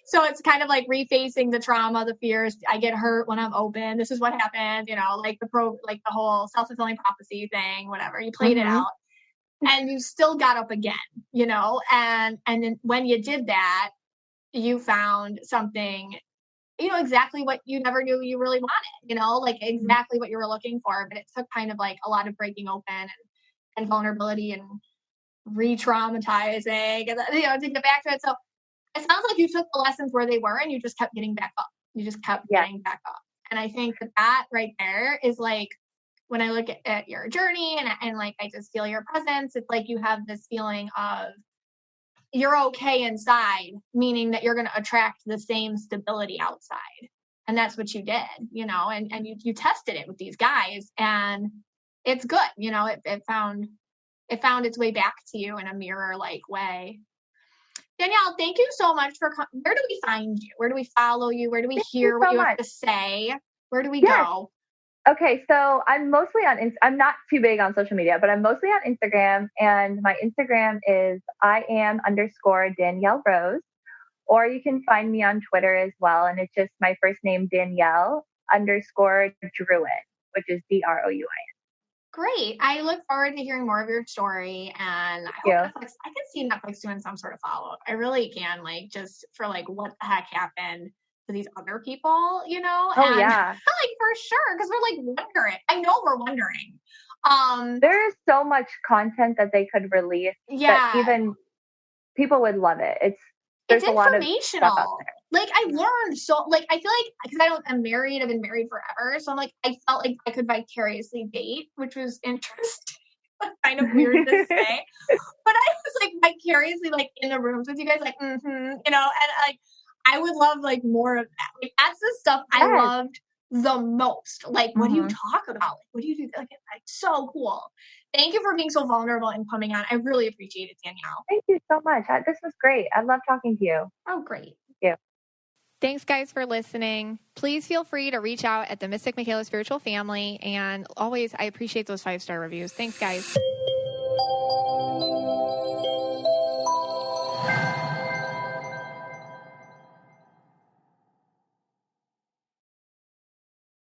so it's kind of like refacing the trauma, the fears. I get hurt when I'm open. This is what happens, you know, like the whole self-fulfilling prophecy thing, whatever. You played it out and you still got up again, you know, and then when you did that, you found something, you know, exactly what you never knew you really wanted, you know, like exactly what you were looking for. But it took kind of like a lot of breaking open and vulnerability and re-traumatizing, and you know, to get back to it. So it sounds like you took the lessons where they were and you just kept getting back up. You just kept getting back up. And I think that right there is like, when I look at your journey and like I just feel your presence, it's like you have this feeling of you're okay inside, meaning that you're going to attract the same stability outside. And that's what you did, you know, and you tested it with these guys, and it's good. You know, it found its way back to you in a mirror-like way. Danielle, thank you so much for where do we find you? Where do we follow you? Where do we hear what you have to say? Where do we go? Okay, so I'm mostly on, I'm not too big on social media, but I'm mostly on Instagram, and my Instagram is IAM_Danielle Rose, or you can find me on Twitter as well. And it's just my first name, Danielle _Drouin, which is DROUIN. Great. I look forward to hearing more of your story, and I hope Netflix, I can see Netflix doing some sort of follow-up. I really can, like, just for like what the heck happened to these other people, you know? Oh, and, yeah. Like, for sure, because we're like wondering. I know we're wondering. There's so much content that they could release that even people would love it. There's a lot of stuff out there. Like, I learned so, like, I feel like, because I'm married, I've been married forever, so I'm like, I felt like I could vicariously date, which was interesting. Kind of weird to say, but I was like vicariously like in the rooms with you guys, like, you know, and like, I would love like more of that. Like, that's the stuff I loved the most. Like, what do you talk about? Like, what do you do? Like, it's so cool. Thank you for being so vulnerable and coming on. I really appreciate it, Danielle. Thank you so much. This was great. I love talking to you. Oh, great. Thank you. Thanks, guys, for listening. Please feel free to reach out at the Mystic Michaela Spiritual Family. And always, I appreciate those 5-star reviews. Thanks, guys.